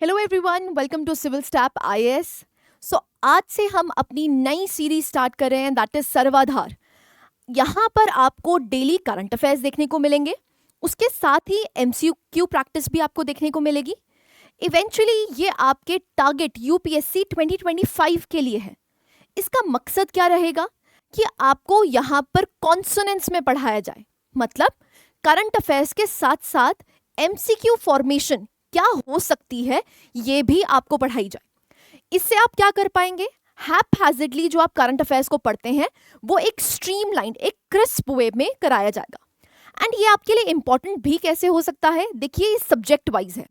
Hello everyone, welcome to civil step IAS. So आज से हम अपनी नई सीरीज स्टार्ट कर रहे हैं, दैट इज सर्वाधार। यहाँ पर आपको डेली करंट अफेयर्स देखने को मिलेंगे, उसके साथ ही एमसीक्यू प्रैक्टिस भी आपको देखने को मिलेगी। इवेंचुअली ये आपके टारगेट यूपीएससी 2025 के लिए है। इसका मकसद क्या रहेगा कि आपको यहाँ पर कॉन्सोनेंस में पढ़ाया जाए, मतलब करंट अफेयर्स के साथ साथ एमसीक्यू फॉर्मेशन क्या हो सकती है ये भी आपको पढ़ाई जाए। इससे आप क्या कर पाएंगे, हैप्पैजेडली जो आप करंट अफेयर्स को पढ़ते हैं वो एक स्ट्रीमलाइंड, एक क्रिस्प वे में कराया जाएगा। एंड ये आपके लिए इंपॉर्टेंट भी कैसे हो सकता है, देखिए सब्जेक्ट वाइज है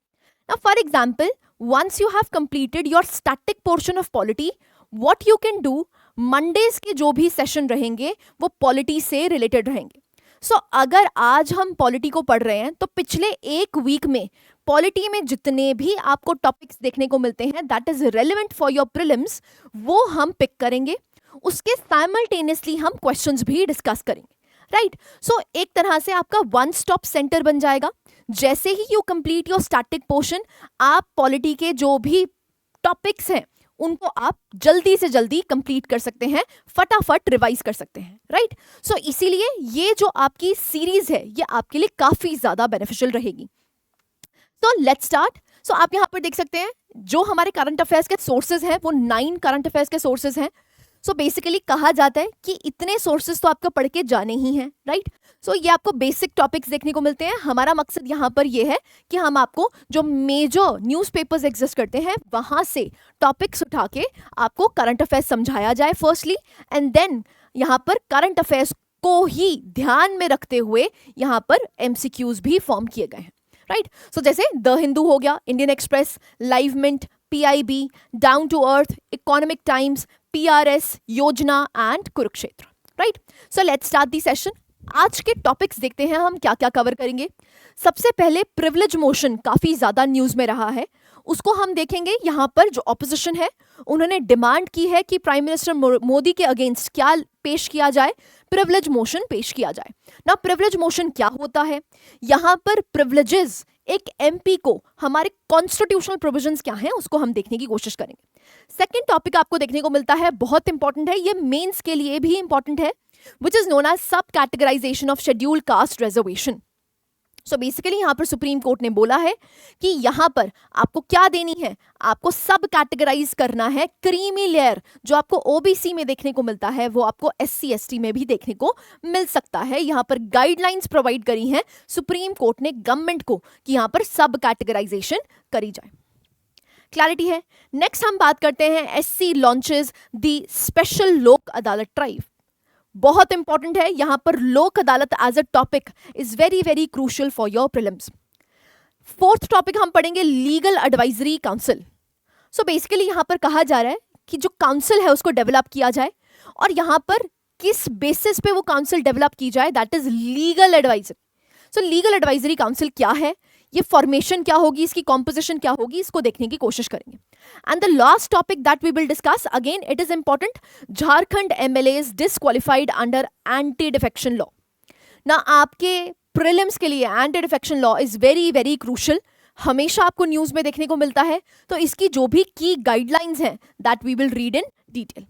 ना। For example, once you have completed your static portion of polity, what you can do, Mondays के जो भी सेशन रहेंगे वो पॉलिटी से रिलेटेड रहेंगे। सो अगर आज हम पॉलिटी को पढ़ रहे हैं तो पिछले एक वीक में पॉलिटी में जितने भी आपको टॉपिक्स देखने को मिलते हैं that is relevant for your prelims, वो हम पिक करेंगे। उसके साइमल्टेनियसली हम क्वेश्चंस भी डिस्कस करेंगे, राइट। सो एक तरह से आपका वन स्टॉप सेंटर बन जाएगा। जैसे ही you complete your static portion, आप पॉलिटी के जो भी टॉपिक्स हैं उनको आप जल्दी से जल्दी कंप्लीट कर सकते हैं, फटाफट रिवाइज कर सकते हैं, राइट। सो इसीलिए ये जो आपकी सीरीज है ये आपके लिए काफी ज्यादा बेनिफिशियल रहेगी। तो लेट्स स्टार्ट। सो आप यहाँ पर देख सकते हैं जो हमारे करंट अफेयर्स के सोर्सेज हैं वो 9 करंट अफेयर्स के सोर्सेज हैं। सो बेसिकली कहा जाता है कि इतने सोर्सेज तो आपको पढ़ के जाने ही हैं, राइट। सो ये आपको बेसिक टॉपिक्स देखने को मिलते हैं। हमारा मकसद यहाँ पर ये है कि हम आपको जो मेजर न्यूज़पेपर्स एग्जिस्ट करते हैं वहाँ से टॉपिक्स उठा के आपको करंट अफेयर्स समझाया जाए फर्स्टली, एंड देन यहाँ पर करंट अफेयर्स को ही ध्यान में रखते हुए यहाँ पर एमसीक्यूज भी फॉर्म किए गए हैं, राइट। सो जैसे द हिंदू हो गया, Indian express, live mint, PIB, down to earth, economic times, PRS, Yojana and Kurukshetra, right. So let's start the session. आज के टॉपिक्स देखते हैं हम क्या क्या कवर करेंगे। सबसे पहले प्रिविलेज मोशन काफी ज्यादा न्यूज में रहा है, उसको हम देखेंगे। यहाँ पर जो ऑपोजिशन है उन्होंने डिमांड की है कि प्राइम मिनिस्टर मोदी के अगेंस्ट क्या पेश किया जाए, प्रिविलेज मोशन पेश किया जाए ना। प्रिविलेज मोशन क्या होता है, यहाँ पर प्रिविलेजेस एक एमपी को, हमारे कॉन्स्टिट्यूशनल प्रोविजंस क्या हैं उसको हम देखने की कोशिश करेंगे। सेकंड टॉपिक आपको देखने को मिलता है, बहुत इंपॉर्टेंट है, ये मेंस के लिए भी इंपॉर्टेंट है, which is known as sub categorisation of scheduled caste reservation. So basically यहाँ पर सुप्रीम कोर्ट ने बोला है कि यहाँ पर आपको क्या देनी है, आपको सब कैटेगराइज करना है। क्रीमी लेयर जो आपको ओबीसी में देखने को मिलता है वो आपको एससी एसटी में भी देखने को मिल सकता है। यहाँ पर गाइडलाइंस प्रोवाइड करी हैं सुप्रीम कोर्ट ने गवर्नमेंट को कि यहाँ पर सब कैटेगराइजेशन करी जाए। क्लैरिटी है। नेक्स्ट हम बात करते हैं SC launches the special Lok Adalat drive. बहुत इंपॉर्टेंट है, यहां पर Lok Adalat as a topic is very very crucial for your prelims. Fourth topic हम पढ़ेंगे legal advisory council. So basically यहां पर कहा जा रहा है कि जो काउंसिल है उसको डेवलप किया जाए, और यहां पर किस बेसिस पे वो काउंसिल डेवलप की जाए, that is legal advisory. So legal advisory council क्या है, ये फॉर्मेशन क्या होगी, इसकी कॉम्पोजिशन क्या होगी, इसको देखने की कोशिश करेंगे। And the last topic that we will discuss, again it is important, Jharkhand MLAs disqualified under anti defection law. ना आपके प्रीलिम्स के लिए anti defection law is very very crucial, हमेशा आपको न्यूज में देखने को मिलता है। तो इसकी जो भी की गाइडलाइंस हैं that we will read in detail.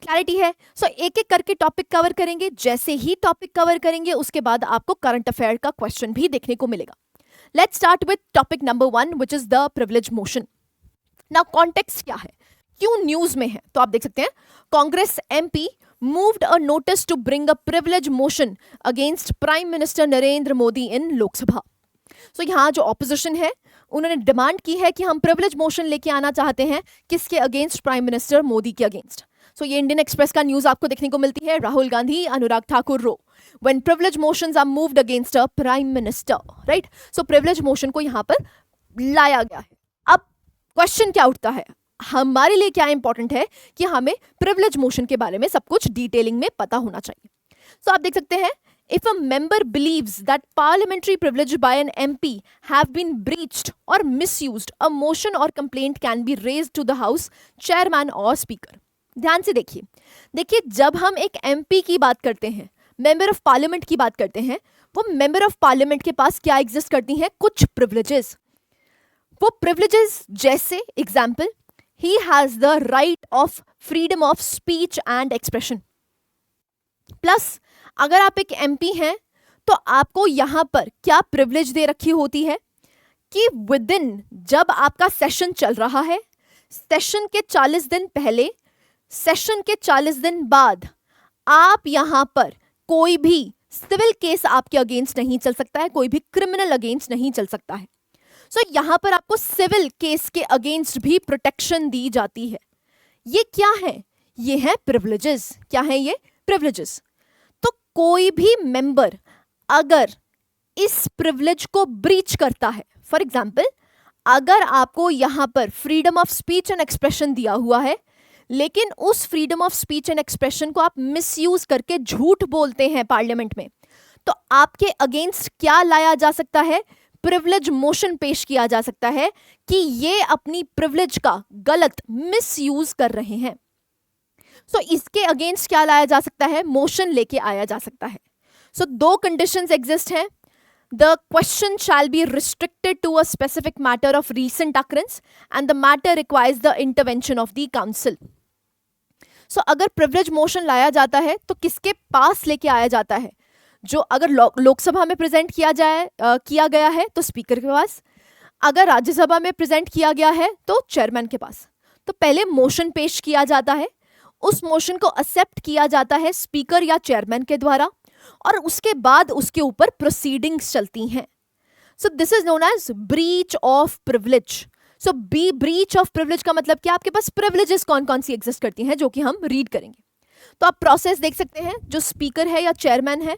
Clarity है। सो एक एक करके टॉपिक कवर करेंगे। जैसे ही टॉपिक कवर करेंगे उसके बाद आपको करंट अफेयर का क्वेश्चन भी देखने को मिलेगा। Let's start with topic number 1, which is the privilege motion. Now context क्या है, क्यों न्यूज में है, तो आप देख सकते हैं Congress MP moved a notice to bring a privilege motion against Prime Minister Narendra Modi in Lok Sabha. So यहाँ जो ऑपोजिशन है उन्होंने डिमांड की है कि हम प्रिविलेज मोशन लेके आना चाहते हैं, किसके अगेंस्ट, प्राइम मिनिस्टर मोदी के अगेंस्ट। सो ये इंडियन एक्सप्रेस का न्यूज आपको देखने को मिलती है, राहुल गांधी, अनुराग ठाकुर रो, when privilege motions are moved against a prime minister, right? So privilege motion को यहाँ पर लाया गया है। अब क्वेश्चन क्या उठता है, हमारे लिए क्या इंपॉर्टेंट है कि हमें प्रिविलेज मोशन के बारे में सब कुछ डिटेलिंग में पता होना चाहिए। सो आप देख सकते हैं, if a member believes that parliamentary privilege by an MP have been breached or misused, a motion or complaint can be raised to the House chairman or speaker। ध्यान से देखिए जब हम एक MP की बात करते हैं, मेंबर ऑफ पार्लियामेंट की बात करते हैं, वो मेंबर ऑफ पार्लियामेंट के पास क्या एग्जिस्ट करती हैं, कुछ प्रिविलेजेस। वो प्रिविलेजेस जैसे example, he has the right of freedom of speech and expression. Plus अगर आप एक एमपी हैं तो आपको यहां पर क्या प्रिविलेज दे रखी होती है कि विद इन, जब आपका सेशन चल रहा है, सेशन के 40 दिन पहले, सेशन के 40 दिन बाद आप यहां पर कोई भी सिविल केस आपके अगेंस्ट नहीं चल सकता है, कोई भी क्रिमिनल अगेंस्ट नहीं चल सकता है। सो यहां पर आपको सिविल केस के अगेंस्ट भी प्रोटेक्शन दी जाती है। ये क्या है? ये है प्रिविलेजेस। क्या है ये? प्रिविलेजेस। तो कोई भी मेंबर अगर इस प्रिविलेज को ब्रीच करता है, फॉर एग्जाम्पल अगर आपको यहां पर freedom of speech and expression दिया हुआ है, लेकिन उस freedom of speech and expression को आप मिसयूज करके झूठ बोलते हैं पार्लियामेंट में, तो आपके अगेंस्ट क्या लाया जा सकता है? प्रिविलेज मोशन पेश किया जा सकता है कि ये अपनी प्रिविलेज का गलत मिसयूज कर रहे हैं। सो इसके अगेंस्ट क्या लाया जा सकता है? मोशन लेके आया जा सकता है। सो दो कंडीशंस एग्जिस्ट हैं। The question shall be restricted to a specific matter of recent occurrence and the matter requires the intervention of the council. So अगर privilege motion लाया जाता है तो किसके पास लेके आया जाता है? जो अगर लोकसभा में प्रेजेंट किया गया है तो स्पीकर के पास, अगर राज्यसभा में प्रेजेंट किया गया है तो चेयरमैन के पास। तो पहले मोशन पेश किया जाता है, उस मोशन को एक्सेप्ट किया जाता है स्पीकर या चेयरमैन के द्वारा, और उसके बाद उसके ऊपर प्रोसीडिंग्स चलती हैं। So this is known as breach of privilege. So B breach of privilege का मतलब क्या? आपके पास प्रिविलेजेस कौन कौन सी एग्जिस्ट करती हैं, जो कि हम रीड करेंगे। तो आप प्रोसेस देख सकते हैं। जो स्पीकर है या चेयरमैन है,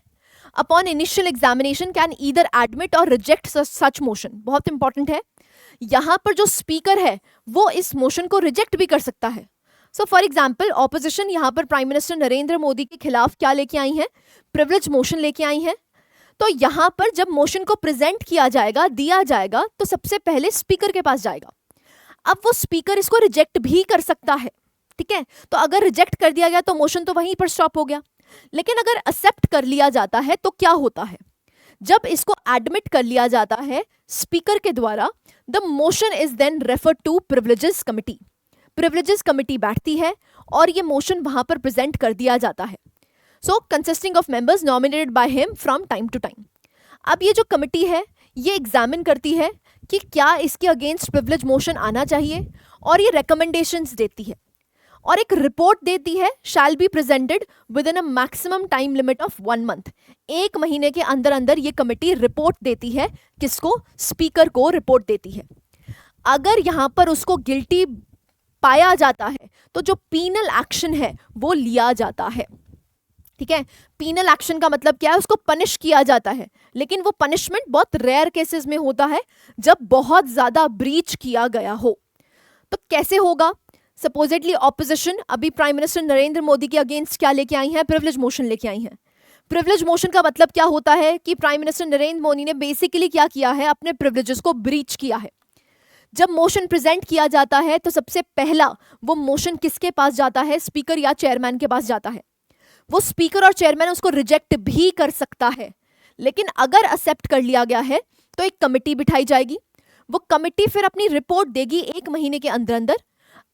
upon initial examination can either admit और रिजेक्ट सच मोशन। बहुत इंपॉर्टेंट है, यहां पर जो स्पीकर है वो इस मोशन को रिजेक्ट भी कर सकता है। सो फॉर एग्जाम्पल ऑपोजिशन यहाँ पर प्राइम मिनिस्टर नरेंद्र मोदी के खिलाफ क्या लेके आई है? प्रिविलेज मोशन लेके आई है। तो यहाँ पर जब मोशन को प्रेजेंट किया जाएगा, दिया जाएगा, तो सबसे पहले स्पीकर के पास जाएगा। अब वो स्पीकर इसको रिजेक्ट भी कर सकता है, ठीक है। तो अगर रिजेक्ट कर दिया गया तो मोशन तो वहीं पर स्टॉप हो गया। लेकिन अगर एक्सेप्ट कर लिया जाता है तो क्या होता है? जब इसको एडमिट कर लिया जाता है स्पीकर के द्वारा, the motion is then referred to privileges committee. Privileges committee बैठती है और ये मोशन वहां पर प्रेजेंट कर दिया जाता है। So consisting of members nominated by him from time to time. अब ये जो कमिटी है ये एग्जामिन करती है कि क्या इसके अगेंस्ट प्रिविलेज मोशन आना चाहिए, और ये रिकमेंडेशंस देती है और एक रिपोर्ट देती है। Shall be presented with in a maximum time limit of 1 month. 1 महीने के अंदर अंदर ये कमिटी रिपोर्ट देती है। किसको? स्पीकर को रिपोर्ट देती है। अगर यहां पर उसको गिल्टी पाया जाता है तो जो पीनल एक्शन है वो लिया जाता है, ठीक है। पीनल एक्शन का मतलब क्या है? उसको पनिश किया जाता है, लेकिन वो पनिशमेंट बहुत रेयर केसेस में होता है जब बहुत ज्यादा ब्रीच किया गया हो। तो कैसे होगा? सपोजिटली ऑपोजिशन अभी प्राइम मिनिस्टर नरेंद्र मोदी के अगेंस्ट क्या लेके आई है? प्रिविलेज मोशन लेके आई हैं। प्रिविलेज मोशन का मतलब क्या होता है कि प्राइम मिनिस्टर नरेंद्र मोदी ने बेसिकली क्या किया है? अपने प्रिविलेजेस को ब्रीच किया है। जब मोशन प्रेजेंट किया जाता है तो सबसे पहला वो मोशन किसके पास जाता है? स्पीकर या चेयरमैन के पास जाता है। वो स्पीकर और चेयरमैन उसको रिजेक्ट भी कर सकता है, लेकिन अगर एक्सेप्ट कर लिया गया है तो एक कमिटी बिठाई जाएगी। वो कमिटी फिर अपनी रिपोर्ट देगी 1 महीने के अंदर अंदर।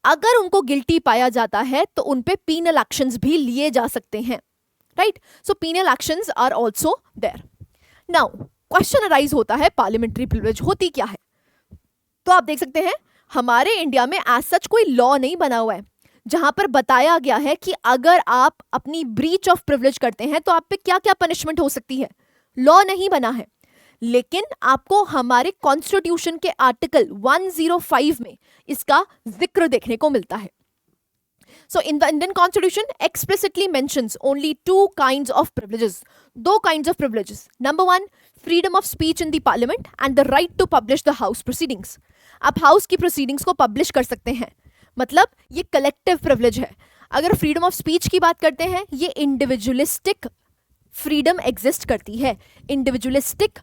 अगर उनको गिल्टी पाया जाता है तो उन पे पीनल एक्शंस भी लिए जा सकते हैं, right. So penal actions are also there. Now question arise होता है पार्लियामेंट्री प्रिविलेज होती क्या है? तो आप देख सकते हैं हमारे इंडिया में एज सच कोई लॉ नहीं बना हुआ है जहां पर बताया गया है कि अगर आप अपनी ब्रीच ऑफ प्रिविलेज करते हैं तो आप पे क्या क्या पनिशमेंट हो सकती है। लॉ नहीं बना है, लेकिन आपको हमारे कॉन्स्टिट्यूशन के आर्टिकल 105 में इसका जिक्र देखने को मिलता है। So in the Indian Constitution explicitly mentions only 2 kinds of privileges. 2 kinds of privileges. Number 1, freedom of speech in the parliament and the right to publish the house proceedings. आप house की proceedings को publish कर सकते हैं, मतलब ये collective privilege है। अगर फ्रीडम ऑफ स्पीच की बात करते हैं, ये इंडिविजुअलिस्टिक फ्रीडम एग्जिस्ट करती है, इंडिविजुअलिस्टिक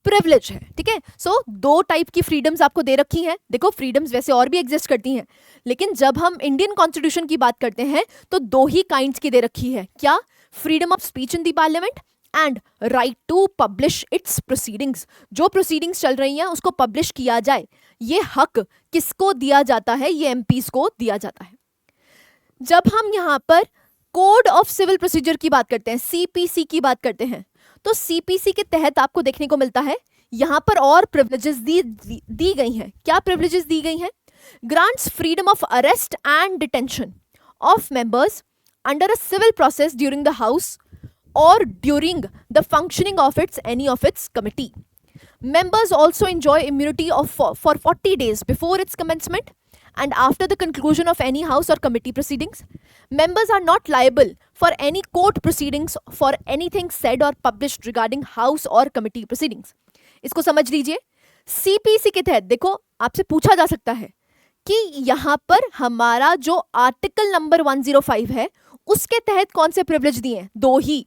प्रिविलेज है, ठीक है। सो 2 टाइप की फ्रीडम्स आपको दे रखी हैं। देखो फ्रीडम्स वैसे और भी एग्जिस्ट करती हैं, लेकिन जब हम इंडियन कॉन्स्टिट्यूशन की बात करते हैं तो 2 ही काइंड्स की दे रखी है। क्या? Freedom of speech in the parliament and right to publish its proceedings, जो प्रोसीडिंग्स चल रही हैं उसको पब्लिश किया जाए, ये हक किसको दिया जाता है? ये एमपीज को दिया जाता है। जब हम यहाँ पर कोड ऑफ सिविल प्रोसीजर की बात करते हैं, सीपीसी की बात करते हैं, तो सीपीसी के तहत आपको देखने को मिलता है यहाँ पर और प्रिविलेजेस दी गई हैं। क्या प्रिविलेजेस दी गई हैं? Grants freedom of arrest and detention of members under a civil process during the house or during the functioning of any of its committee. Members also enjoy immunity for 40 days before its commencement and after the conclusion of any house or committee proceedings. Members are not liable for any court proceedings for anything said or published regarding house or committee proceedings. इसको समझ लीजिए। CPC के तहत देखो, आपसे पूछा जा सकता है कि यहाँ पर हमारा जो आर्टिकल नंबर 105 है उसके तहत कौन से प्रिविलेज दिए हैं? दो ही।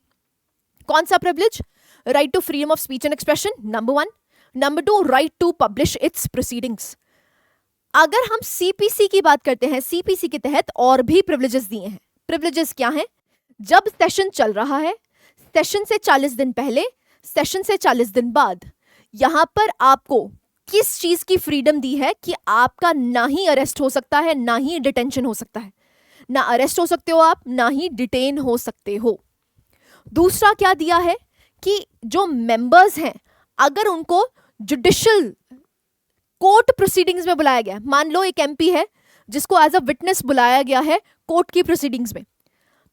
कौन सा privilege? Right to freedom of speech and expression, number 1। Number 2, right to publish its proceedings. अगर हम सीपीसी की बात करते हैं, सीपीसी के तहत और भी प्रिविलेजेस दिए हैं। प्रिविलेजेस क्या हैं? जब सेशन चल रहा है, सेशन से 40 दिन पहले, सेशन से 40 दिन बाद, यहां पर आपको किस चीज की फ्रीडम दी है कि आपका ना ही अरेस्ट हो सकता है ना ही डिटेंशन हो सकता है। ना अरेस्ट हो सकते हो आप, ना ही डिटेन हो सकते हो। दूसरा क्या दिया है कि जो मेंबर्स हैं अगर उनको जुडिशियल कोर्ट प्रोसीडिंग्स में बुलाया गया, मान लो एक एमपी है जिसको एज अ विटनेस बुलाया गया है कोर्ट की प्रोसीडिंग्स में,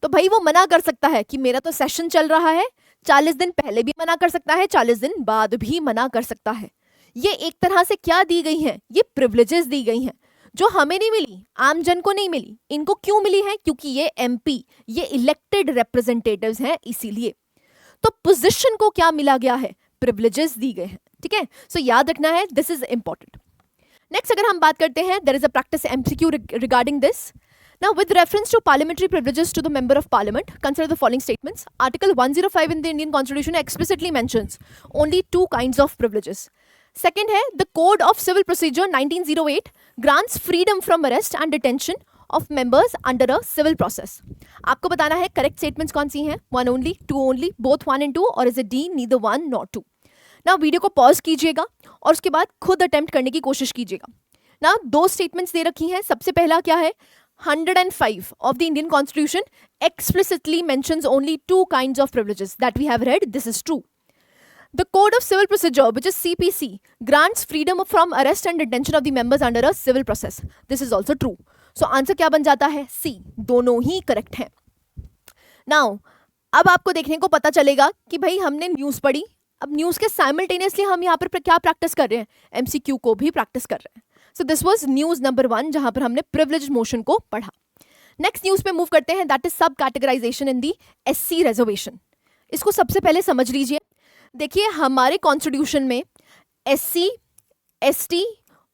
तो भाई वो मना कर सकता है कि मेरा तो सेशन चल रहा है, 40 दिन पहले भी मना कर सकता है, 40 दिन बाद भी मना कर सकता है। ये एक तरह से क्या दी गई हैं? ये प्रिविलेजेस दी गई हैं जो हमें नहीं मिली, आम जन को नहीं मिली। इनको क्यों मिली है? क्योंकि ये एमपी, ये इलेक्टेड रिप्रेजेंटेटिव्स हैं, इसीलिए। तो पोजीशन को क्या मिला गया है? प्रिविलेजेस दी गए हैं। ठीक है, सो याद रखना है, दिस इज इंपॉर्टेंट। नेक्स्ट अगर हम बात करते हैं, there is a practice MCQ regarding this. Now, with reference to parliamentary privileges to the member of parliament, consider the following statements. Article 105 in the Indian Constitution explicitly mentions only two kinds of privileges. Second है, the Code of Civil Procedure 1908 grants freedom from arrest and detention of members under a civil process. आपको बताना है correct statements कौन सी हैं? One only, two only, both 1 and 2, or is it D, neither 1 nor 2? Now, video को pause कीजिएगा और उसके बाद खुद अटेम्प्ट करने की कोशिश कीजिएगा। Now, दो स्टेटमेंट्स दे रखी हैं। सबसे पहला क्या है? 105 of the Indian Constitution explicitly mentions only two kinds of privileges that we have read. This is true. The Code of Civil Procedure, which is CPC, grants freedom from arrest and detention of the members under a civil process. This is also true. So answer क्या बन जाता है? C. दोनों ही correct हैं। Now, अब आपको देखने को पता चलेगा कि भाई हमने न्यूज़ पढ़ी, अब न्यूज़ के साइमल्टेनियसली हम यहाँ पर क्या प्रैक्टिस कर रहे हैं? एमसीक्यू को भी प्रैक्टिस कर रहे हैं। So this was news number 1 जहाँ पर हमने प्रिविलेज मोशन को पढ़ा। नेक्स्ट न्यूज़ पे मूव करते हैं, that is sub categorisation in the SC reservation. इसको सबसे पहले समझ लीजिए। देखिए हमारे कॉन्स्टिट्यूशन में एससी, एसटी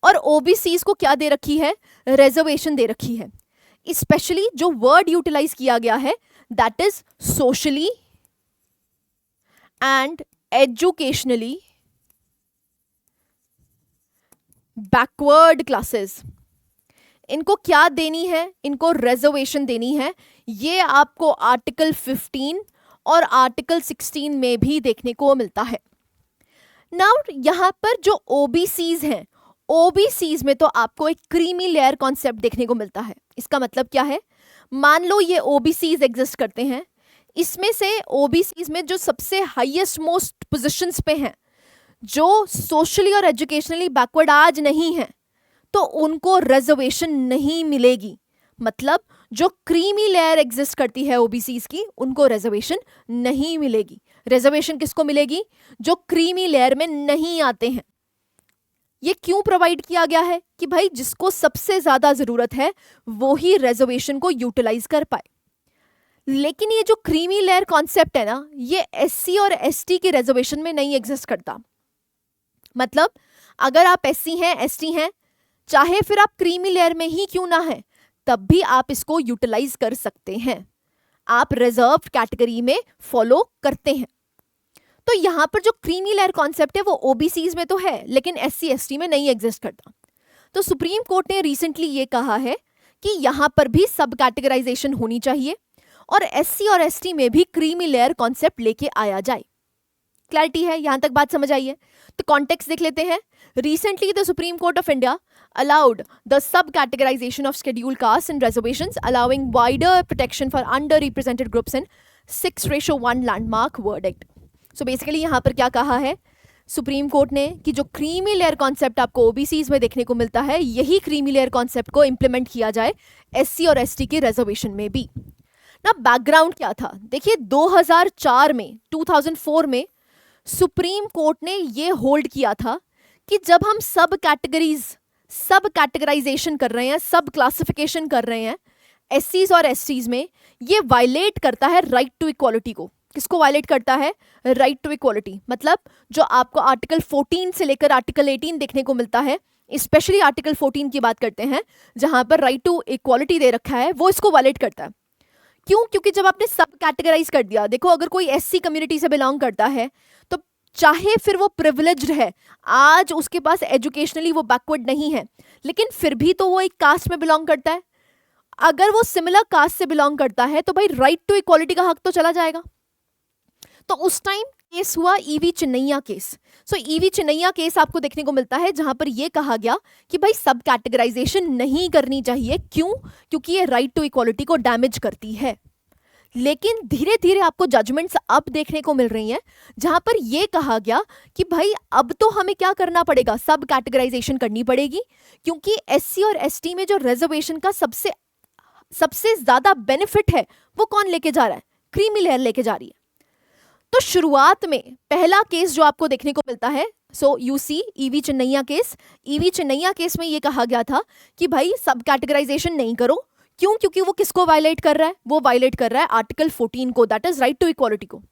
और ओबीसीज को क्या दे रखी है? रिजर्वेशन दे रखी है। स्पेशली जो वर्ड यूटिलाइज किया गया है that is socially and educationally backward classes, इनको क्या देनी है? इनको रिजर्वेशन देनी है। ये आपको आर्टिकल 15 और आर्टिकल 16 में भी देखने को मिलता है। नाउ यहाँ पर जो ओबीसीज हैं, ओबीसीज में तो आपको एक क्रीमी लेयर कॉन्सेप्ट देखने को मिलता है। इसका मतलब क्या है? मान लो ये ओबीसीज एग्जिस्ट करते हैं, इसमें से ओबीसीज में जो सबसे हाईएस्ट मोस्ट पोजीशंस पे हैं, जो सोशली और एजुकेशनली बैकवर्ड आज नहीं है, तो उनको रिजर्वेशन नहीं मिलेगी। मतलब जो क्रीमी लेयर एग्जिस्ट करती है ओबीसीज की, उनको रिजर्वेशन नहीं मिलेगी। रिजर्वेशन किसको मिलेगी? जो क्रीमी लेयर में नहीं आते हैं। ये क्यों प्रोवाइड किया गया है? कि भाई जिसको सबसे ज्यादा जरूरत है वो ही रिजर्वेशन को यूटिलाइज कर पाए। लेकिन ये जो क्रीमी लेयर कॉन्सेप्ट है ना, ये एससी और एसटी के रिजर्वेशन में नहीं एग्जिस्ट करता। मतलब अगर आप एससी हैं, एसटी हैं, चाहे फिर आप क्रीमी लेयर में ही क्यों ना है, तब भी आप इसको यूटिलाइज कर सकते हैं। आप रिजर्व्ड कैटेगरी में फॉलो करते हैं। तो यहाँ पर जो क्रीमी लेयर कॉन्सेप्ट है वो ओबीसीज में तो है, लेकिन एससी एसटी में नहीं एग्जिस्ट करता। तो सुप्रीम कोर्ट ने रिसेंटली ये कहा है कि यहाँ पर भी सब कैटेगराइजेशन होनी चाहिए और एससी और एसटी में भी क्रीमी लेयर कॉन्सेप्ट लेके आया जाए। क्लैरिटी है, यहां तक बात समझ आई है? तो कॉन्टेक्स्ट देख लेते हैं। Recently the supreme court of India allowed the sub-categorization of scheduled castes and reservations, allowing wider protection for underrepresented groups in 6:1 landmark verdict. So basically यहाँ पर क्या कहा है सुप्रीम कोर्ट ने कि जो क्रीमी लेयर कॉन्सेप्ट आपको ओबीसीज में देखने को मिलता है, यही क्रीमी लेयर कॉन्सेप्ट को इम्प्लीमेंट किया जाए एससी और एसटी के रिजर्वेशन में भी। ना बैकग्राउंड क्या था देखिए, 2004 में सुप्रीम कोर्ट ने ये होल्ड किया था कि जब हम सब कैटेगराइजेशन कर रहे हैं, सब क्लासिफिकेशन कर रहे हैं एससीज और एसटीज में, ये वायलेट करता है राइट टू इक्वालिटी को। किसको वायलेट करता है? Right to equality. मतलब जो आपको आर्टिकल 14 से लेकर आर्टिकल 18 देखने को मिलता है, स्पेशली आर्टिकल 14 की बात करते हैं जहां पर राइट टू इक्वालिटी दे रखा है, वो इसको वायलेट करता है। क्यों? क्योंकि जब आपने सब कैटेगराइज कर दिया, देखो अगर कोई एससी कम्युनिटी से बिलोंग करता है तो चाहे फिर वो प्रिविलेज्ड है, आज उसके पास एजुकेशनली वो बैकवर्ड नहीं है, लेकिन फिर भी तो वो एक कास्ट में बिलोंग करता है। अगर वो सिमिलर कास्ट से बिलोंग करता है तो भाई राइट टू इक्वालिटी का हक तो चला जाएगा। तो उस टाइम केस हुआ ईवी चिन्नैया केस। सो ईवी चिन्नैया केस आपको देखने को मिलता है जहां पर यह कहा गया कि भाई सब कैटेगराइजेशन नहीं करनी चाहिए। क्यों? क्योंकि ये राइट टू इक्वालिटी को डैमेज करती है। लेकिन धीरे धीरे आपको जजमेंट्स अब देखने को मिल रही हैं जहां पर यह कहा गया कि भाई अब तो हमें क्या करना पड़ेगा, सब कैटेगराइजेशन करनी पड़ेगी, क्योंकि एससी और एसटी में जो रिजर्वेशन का सबसे ज्यादा बेनिफिट है वो कौन लेके जा रहा है? क्रीमी लेयर लेके जा रही है। तो शुरुआत में पहला केस जो आपको देखने को मिलता है, so you see EV Chinnaiah case. EV Chinnaiah case में यह कहा गया था कि भाई सब कैटेगराइजेशन नहीं करो। क्यों? क्योंकि वो किसको वायलेट कर रहा है? वो वायलेट कर रहा है आर्टिकल 14 को, that is right to equality को।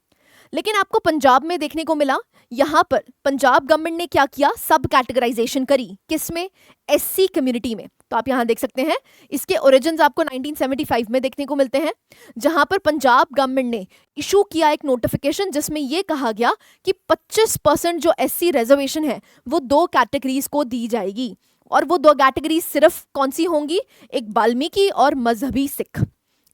लेकिन आपको पंजाब में देखने को मिला, यहां पर पंजाब गवर्नमेंट ने क्या किया? सब कैटेगराइजेशन करी। किसमें? एससी कम्युनिटी में। तो आप यहां देख सकते हैं इसके ओरिजिन्स आपको 1975 में देखने को मिलते हैं, जहां पर पंजाब गवर्नमेंट ने इशू किया एक नोटिफिकेशन जिसमें यह कहा गया कि 25% जो एससी रिजर्वेशन है वो 2 कैटेगरीज को दी जाएगी। और वो 2 कैटेगरीज सिर्फ कौन सी होंगी? एक वाल्मीकि और मजहबी सिख,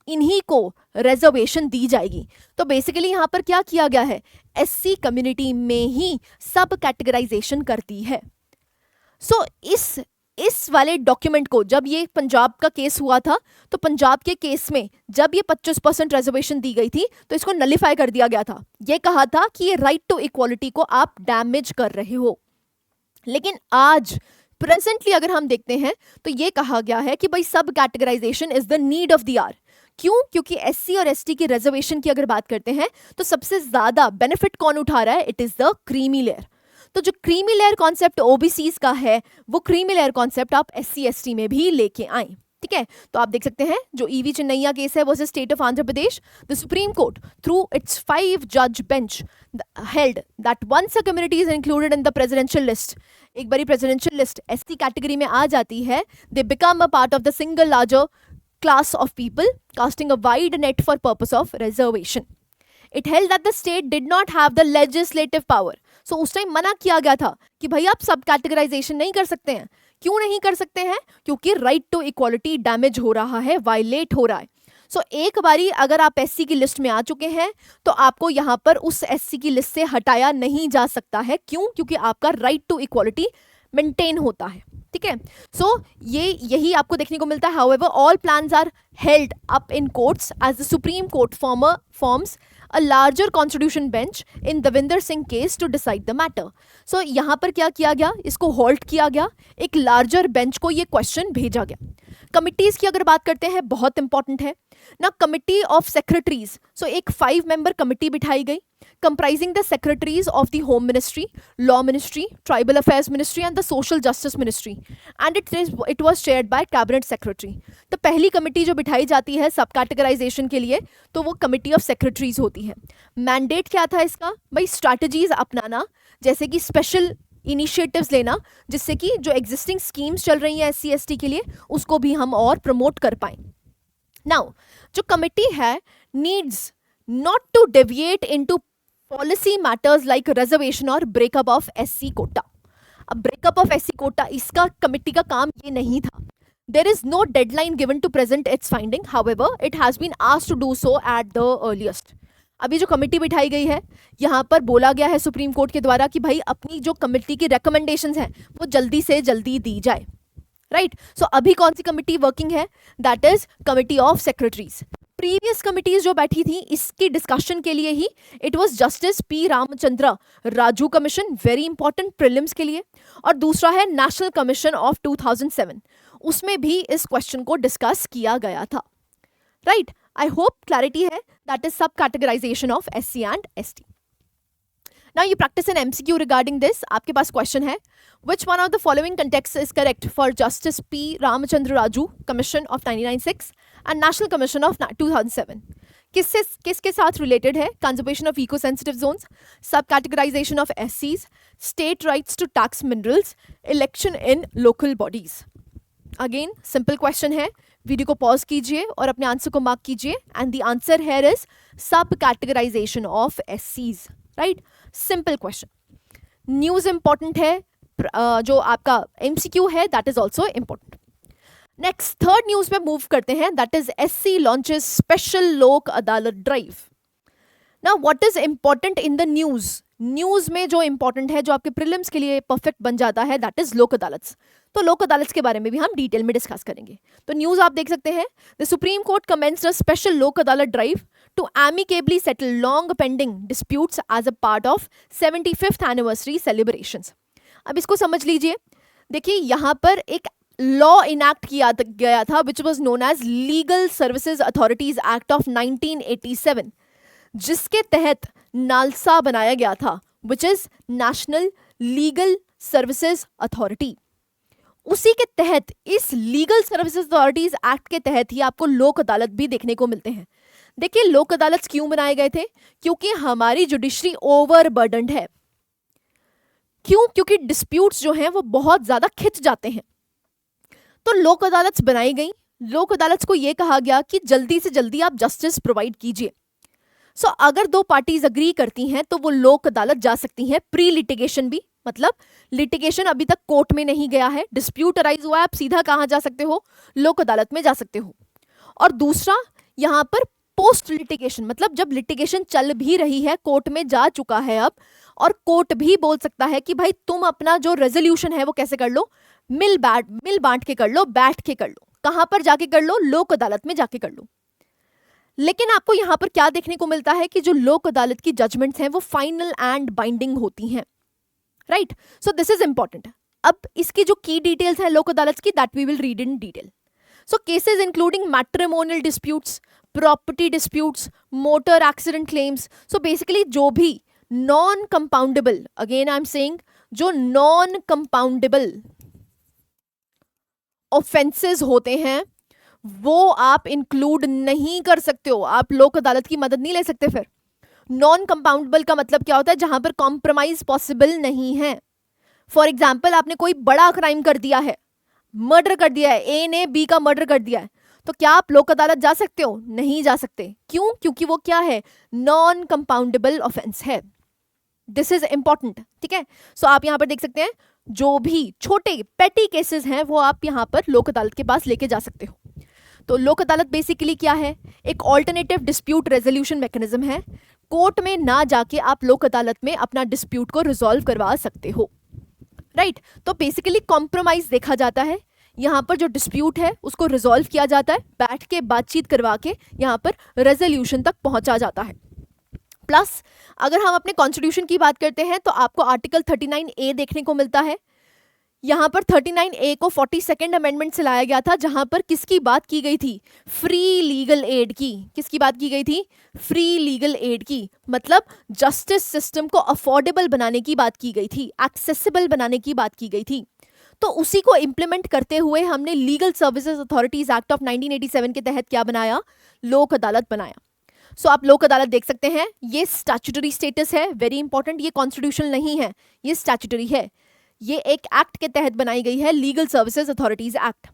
इन्हीं को रिजर्वेशन दी जाएगी। तो बेसिकली यहां पर क्या किया गया है? एससी कम्युनिटी में ही सब कैटेगराइजेशन करती है। सो इस वाले डॉक्यूमेंट को, जब ये पंजाब का केस हुआ था तो पंजाब के केस में जब ये 25% रिजर्वेशन दी गई थी तो इसको नलिफाई कर दिया गया था। ये कहा था कि ये राइट टू इक्वालिटी को आप डैमेज कर रहे हो। लेकिन आज प्रेजेंटली अगर हम देखते हैं तो ये कहा गया है कि भाई sub categorisation is the need of the hour. क्यों? क्योंकि एससी और एसटी की रिजर्वेशन की अगर बात करते हैं तो सबसे ज्यादा बेनिफिट कौन उठा रहा है? It is the creamy layer. तो जो क्रीमी लेयर कॉन्सेप्ट ओबीसीज का है, वो क्रीमी लेयर कॉन्सेप्ट आप एससी एसटी में भी लेके आए। ठीक है, तो आप देख सकते हैं जो ईवी चिन्नैया केस है versus state of Andhra Pradesh, the supreme court through its 5 जज bench held that once a community is included in the presidential list, एक बारी प्रेसिडेंशियल लिस्ट एसटी कैटेगरी में आ जाती है, they become a part of the single larger class of people casting a wide net for purpose of reservation. It held that the state did not have the legislative power. So उस time मना किया गया था कि भाई आप सब categorisation नहीं कर सकते हैं। क्यों नहीं कर सकते हैं? क्योंकि राइट टू इक्वालिटी डैमेज हो रहा है, वायलेट हो रहा है। सो एक बारी अगर आप एससी की लिस्ट में आ चुके हैं तो आपको यहाँ पर उस एससी की लिस्ट से हटाया नहीं जा सकता है। क्यों? क्योंकि आपका राइट टू इक्वालिटी मेंटेन होता है। ठीक है, सो यही आपको देखने को मिलता है। However all plans are held up in courts as the supreme court forms a larger constitution bench in Davinder Singh case to decide the matter. So यहाँ पर क्या किया गया? इसको होल्ड किया गया, एक लार्जर बेंच को ये क्वेश्चन भेजा गया। कमिटीज की अगर बात करते हैं, बहुत इंपॉर्टेंट है ना, कमिटी ऑफ सेक्रेटरीज। सो एक 5 मेंबर कमिटी बिठाई गई comprising the secretaries of the Home Ministry, Law Ministry, Tribal Affairs Ministry and the Social Justice Ministry, and it was chaired by Cabinet Secretary. तो पहली कमिटी जो बिठाई जाती है सब कैटेगराइजेशन के लिए तो वो कमिटी ऑफ सेक्रेटरीज होती है। मैंडेट क्या था इसका? भाई स्ट्रैटेजीज अपनाना, जैसे कि स्पेशल इनिशिएटिव्स लेना जिससे कि जो एग्जिस्टिंग स्कीम्स चल रही हैं एससी एसटी के लिए उसको भी हम और प्रमोट कर पाएं। नाउ जो कमिटी है needs not to deviate into policy matters like reservation और ब्रेकअप ऑफ एससी कोटा। अब ब्रेकअप ऑफ एससी कोटा इसका कमिटी का काम ये नहीं था। There is no deadline given to present its finding. However, it has been asked to do so at the earliest. अभी जो कमेटी बिठाई गई है, यहाँ पर बोला गया है सुप्रीम कोर्ट के द्वारा कि भाई अपनी जो कमेटी की रिकमेंडेशंस हैं वो जल्दी से जल्दी दी जाए, राइट. सो अभी कौन सी कमेटी वर्किंग है? That is committee of secretaries. Previous committees जो बैठी थी इसकी डिस्कशन के लिए ही it was justice P Ramachandra Raju commission, very important prelims के लिए. और दूसरा है नेशनल कमीशन ऑफ 2007, उसमें भी इस क्वेश्चन को डिस्कस किया गया था, राइट. आई होप क्लैरिटी है. That is sub categorisation of SC and ST. Now you practice an MCQ regarding this. आपके पास क्वेश्चन है, which one of the following contexts is correct for Justice P Ramachandra Raju Commission of 1996 and National Commission of 2007? किसके साथ related है? Conservation of eco sensitive zones, sub categorisation of SCs, state rights to tax minerals, election in local bodies. Again simple question है, video को pause कीजिए और अपने answer को mark कीजिए. And the answer here is sub categorisation of SCs, right. Simple question. News important है, जो आपका MCQ है that is also important. Next third news पे मूव करते हैं, that is SC launches special Lok Adalat drive. Now what is important in the news? News में जो important है, जो आपके प्रीलिम्स के लिए परफेक्ट बन जाता है, दैट इज लोक अदालत. तो लोक अदालत के बारे में भी हम डिटेल में डिस्कस करेंगे. तो न्यूज आप देख सकते हैं, the supreme court commenced a special Lok Adalat drive to amicably settle long pending disputes as a part of 75th anniversary celebrations. अब इसको समझ लीजिए. देखिए यहाँ पर एक लॉ इनैक्ट किया गया था which was known as legal services authorities act of 1987, जिसके तहत नालसा बनाया गया था, which is national legal services authority. उसी के तहत, इस लीगल सर्विसेज अथॉरिटीज एक्ट के तहत ही आपको लोक अदालत भी देखने को मिलते हैं. देखिए लोक अदालत क्यों बनाए गए थे? क्योंकि हमारी जुडिशरी ओवरबर्डन्ड है. क्यों? क्योंकि डिस्प्यूट्स जो हैं वो बहुत ज्यादा खिंच जाते हैं. तो लोक अदालत बनाई गई. लोक अदालत को यह कहा गया कि जल्दी से जल्दी आप जस्टिस प्रोवाइड कीजिए. सो अगर दो पार्टीज अग्री करती हैं तो वो लोक अदालत जा सकती हैं. प्री लिटिगेशन भी, मतलब लिटिगेशन अभी तक कोर्ट में नहीं गया है, डिस्प्यूट अराइज हुआ है, आप सीधा कहां जा सकते हो? लोक अदालत में जा सकते हो. और दूसरा यहां पर पोस्ट लिटिगेशन, मतलब जब लिटिगेशन चल भी रही है, कोर्ट में जा चुका है अब, और कोर्ट भी बोल सकता है कि भाई तुम अपना जो रेजोल्यूशन है वो कैसे कर लो? मिल बांट के कर लो, बैठ के कर लो. कहां पर जाके कर लो? लोक अदालत में जाके कर लो. लेकिन आपको यहां पर क्या देखने को मिलता है कि जो लोक अदालत की जजमेंट्स हैं वो फाइनल एंड बाइंडिंग होती हैं, right. So this is important. अब इसकी जो की डिटेल्स हैं लोक अदालत की, that we will read in detail. So cases including matrimonial disputes, property disputes, motor accident claims. So basically जो भी non compoundable, again I am saying, जो नॉन कंपाउंडेबल ऑफेंसेस होते हैं वो आप इंक्लूड नहीं कर सकते हो. आप लोक अदालत की मदद नहीं ले सकते. फिर नॉन कंपाउंडेबल का मतलब क्या होता है? जहां पर कॉम्प्रोमाइज पॉसिबल नहीं है. फॉर एग्जाम्पल, आपने कोई बड़ा क्राइम कर दिया है, मर्डर कर दिया है, ए ने बी का मर्डर कर दिया है, तो क्या आप लोक अदालत जा सकते हो? नहीं जा सकते. क्यों? क्योंकि वो क्या है? नॉन कंपाउंडेबल ऑफेंस है. दिस इज इंपॉर्टेंट, ठीक है. सो आप यहां पर देख सकते हैं जो भी छोटे पेटी केसेस हैं वो आप यहां पर लोक अदालत के पास लेके जा सकते हो. तो लोक अदालत बेसिकली क्या है? एक ऑल्टरनेटिव डिस्प्यूट रेजोल्यूशन मैकेनिज्म है. कोर्ट में ना जाके आप लोक अदालत में अपना डिस्प्यूट को रिजॉल्व करवा सकते हो, राइट. तो बेसिकली कॉम्प्रोमाइज देखा जाता है. यहाँ पर जो डिस्प्यूट है उसको रिजॉल्व किया जाता है, बैठ के बातचीत करवा के यहाँ पर रेजोल्यूशन तक पहुंचा जाता है. प्लस अगर हम अपने कॉन्स्टिट्यूशन की बात करते हैं तो आपको आर्टिकल 39A देखने को मिलता है. यहाँ पर 39A को 42nd अमेंडमेंट से लाया गया था, जहां पर किसकी बात की गई थी? फ्री लीगल एड की. किसकी बात की गई थी? फ्री लीगल एड की. मतलब जस्टिस सिस्टम को अफोर्डेबल बनाने की बात की गई थी, एक्सेसिबल बनाने की बात की गई थी. तो उसी को इम्प्लीमेंट करते हुए हमने legal services authorities act of 1987 के तहत क्या बनाया? लोक अदालत बनाया. सो आप लोक अदालत देख सकते हैं. ये स्टैट्यूटरी स्टेटस है, वेरी इंपॉर्टेंट. ये कॉन्स्टिट्यूशनल नहीं है, ये स्टैट्यूटरी है. ये एक एक्ट के तहत बनाई गई है, लीगल सर्विसेज अथॉरिटीज एक्ट.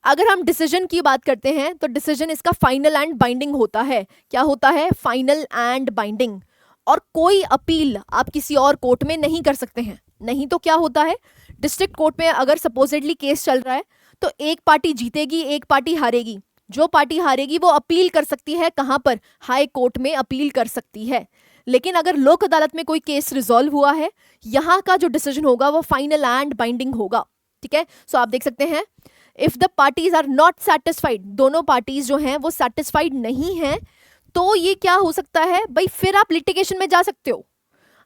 अगर हम डिसीजन की बात करते हैं तो डिसीजन इसका फाइनल एंड बाइंडिंग होता है. क्या होता है? Final and binding. और कोई अपील आप किसी और कोर्ट में नहीं कर सकते हैं. नहीं तो क्या होता है? डिस्ट्रिक्ट कोर्ट में अगर सपोजिटली केस चल रहा है तो एक पार्टी जीतेगी, एक पार्टी हारेगी। जो पार्टी हारेगी वो अपील कर सकती है, कहां पर? हाई कोर्ट में अपील कर सकती है। लेकिन अगर लोक अदालत में कोई केस रिजॉल्व हुआ है, यहां का जो डिसीजन होगा वो फाइनल एंड बाइंडिंग होगा। ठीक है, सो आप देख सकते हैं, if the parties are not satisfied, दोनों पार्टीज जो हैं वो सेटिस्फाइड नहीं है, तो ये क्या हो सकता है भाई, फिर आप लिटिगेशन में जा सकते हो।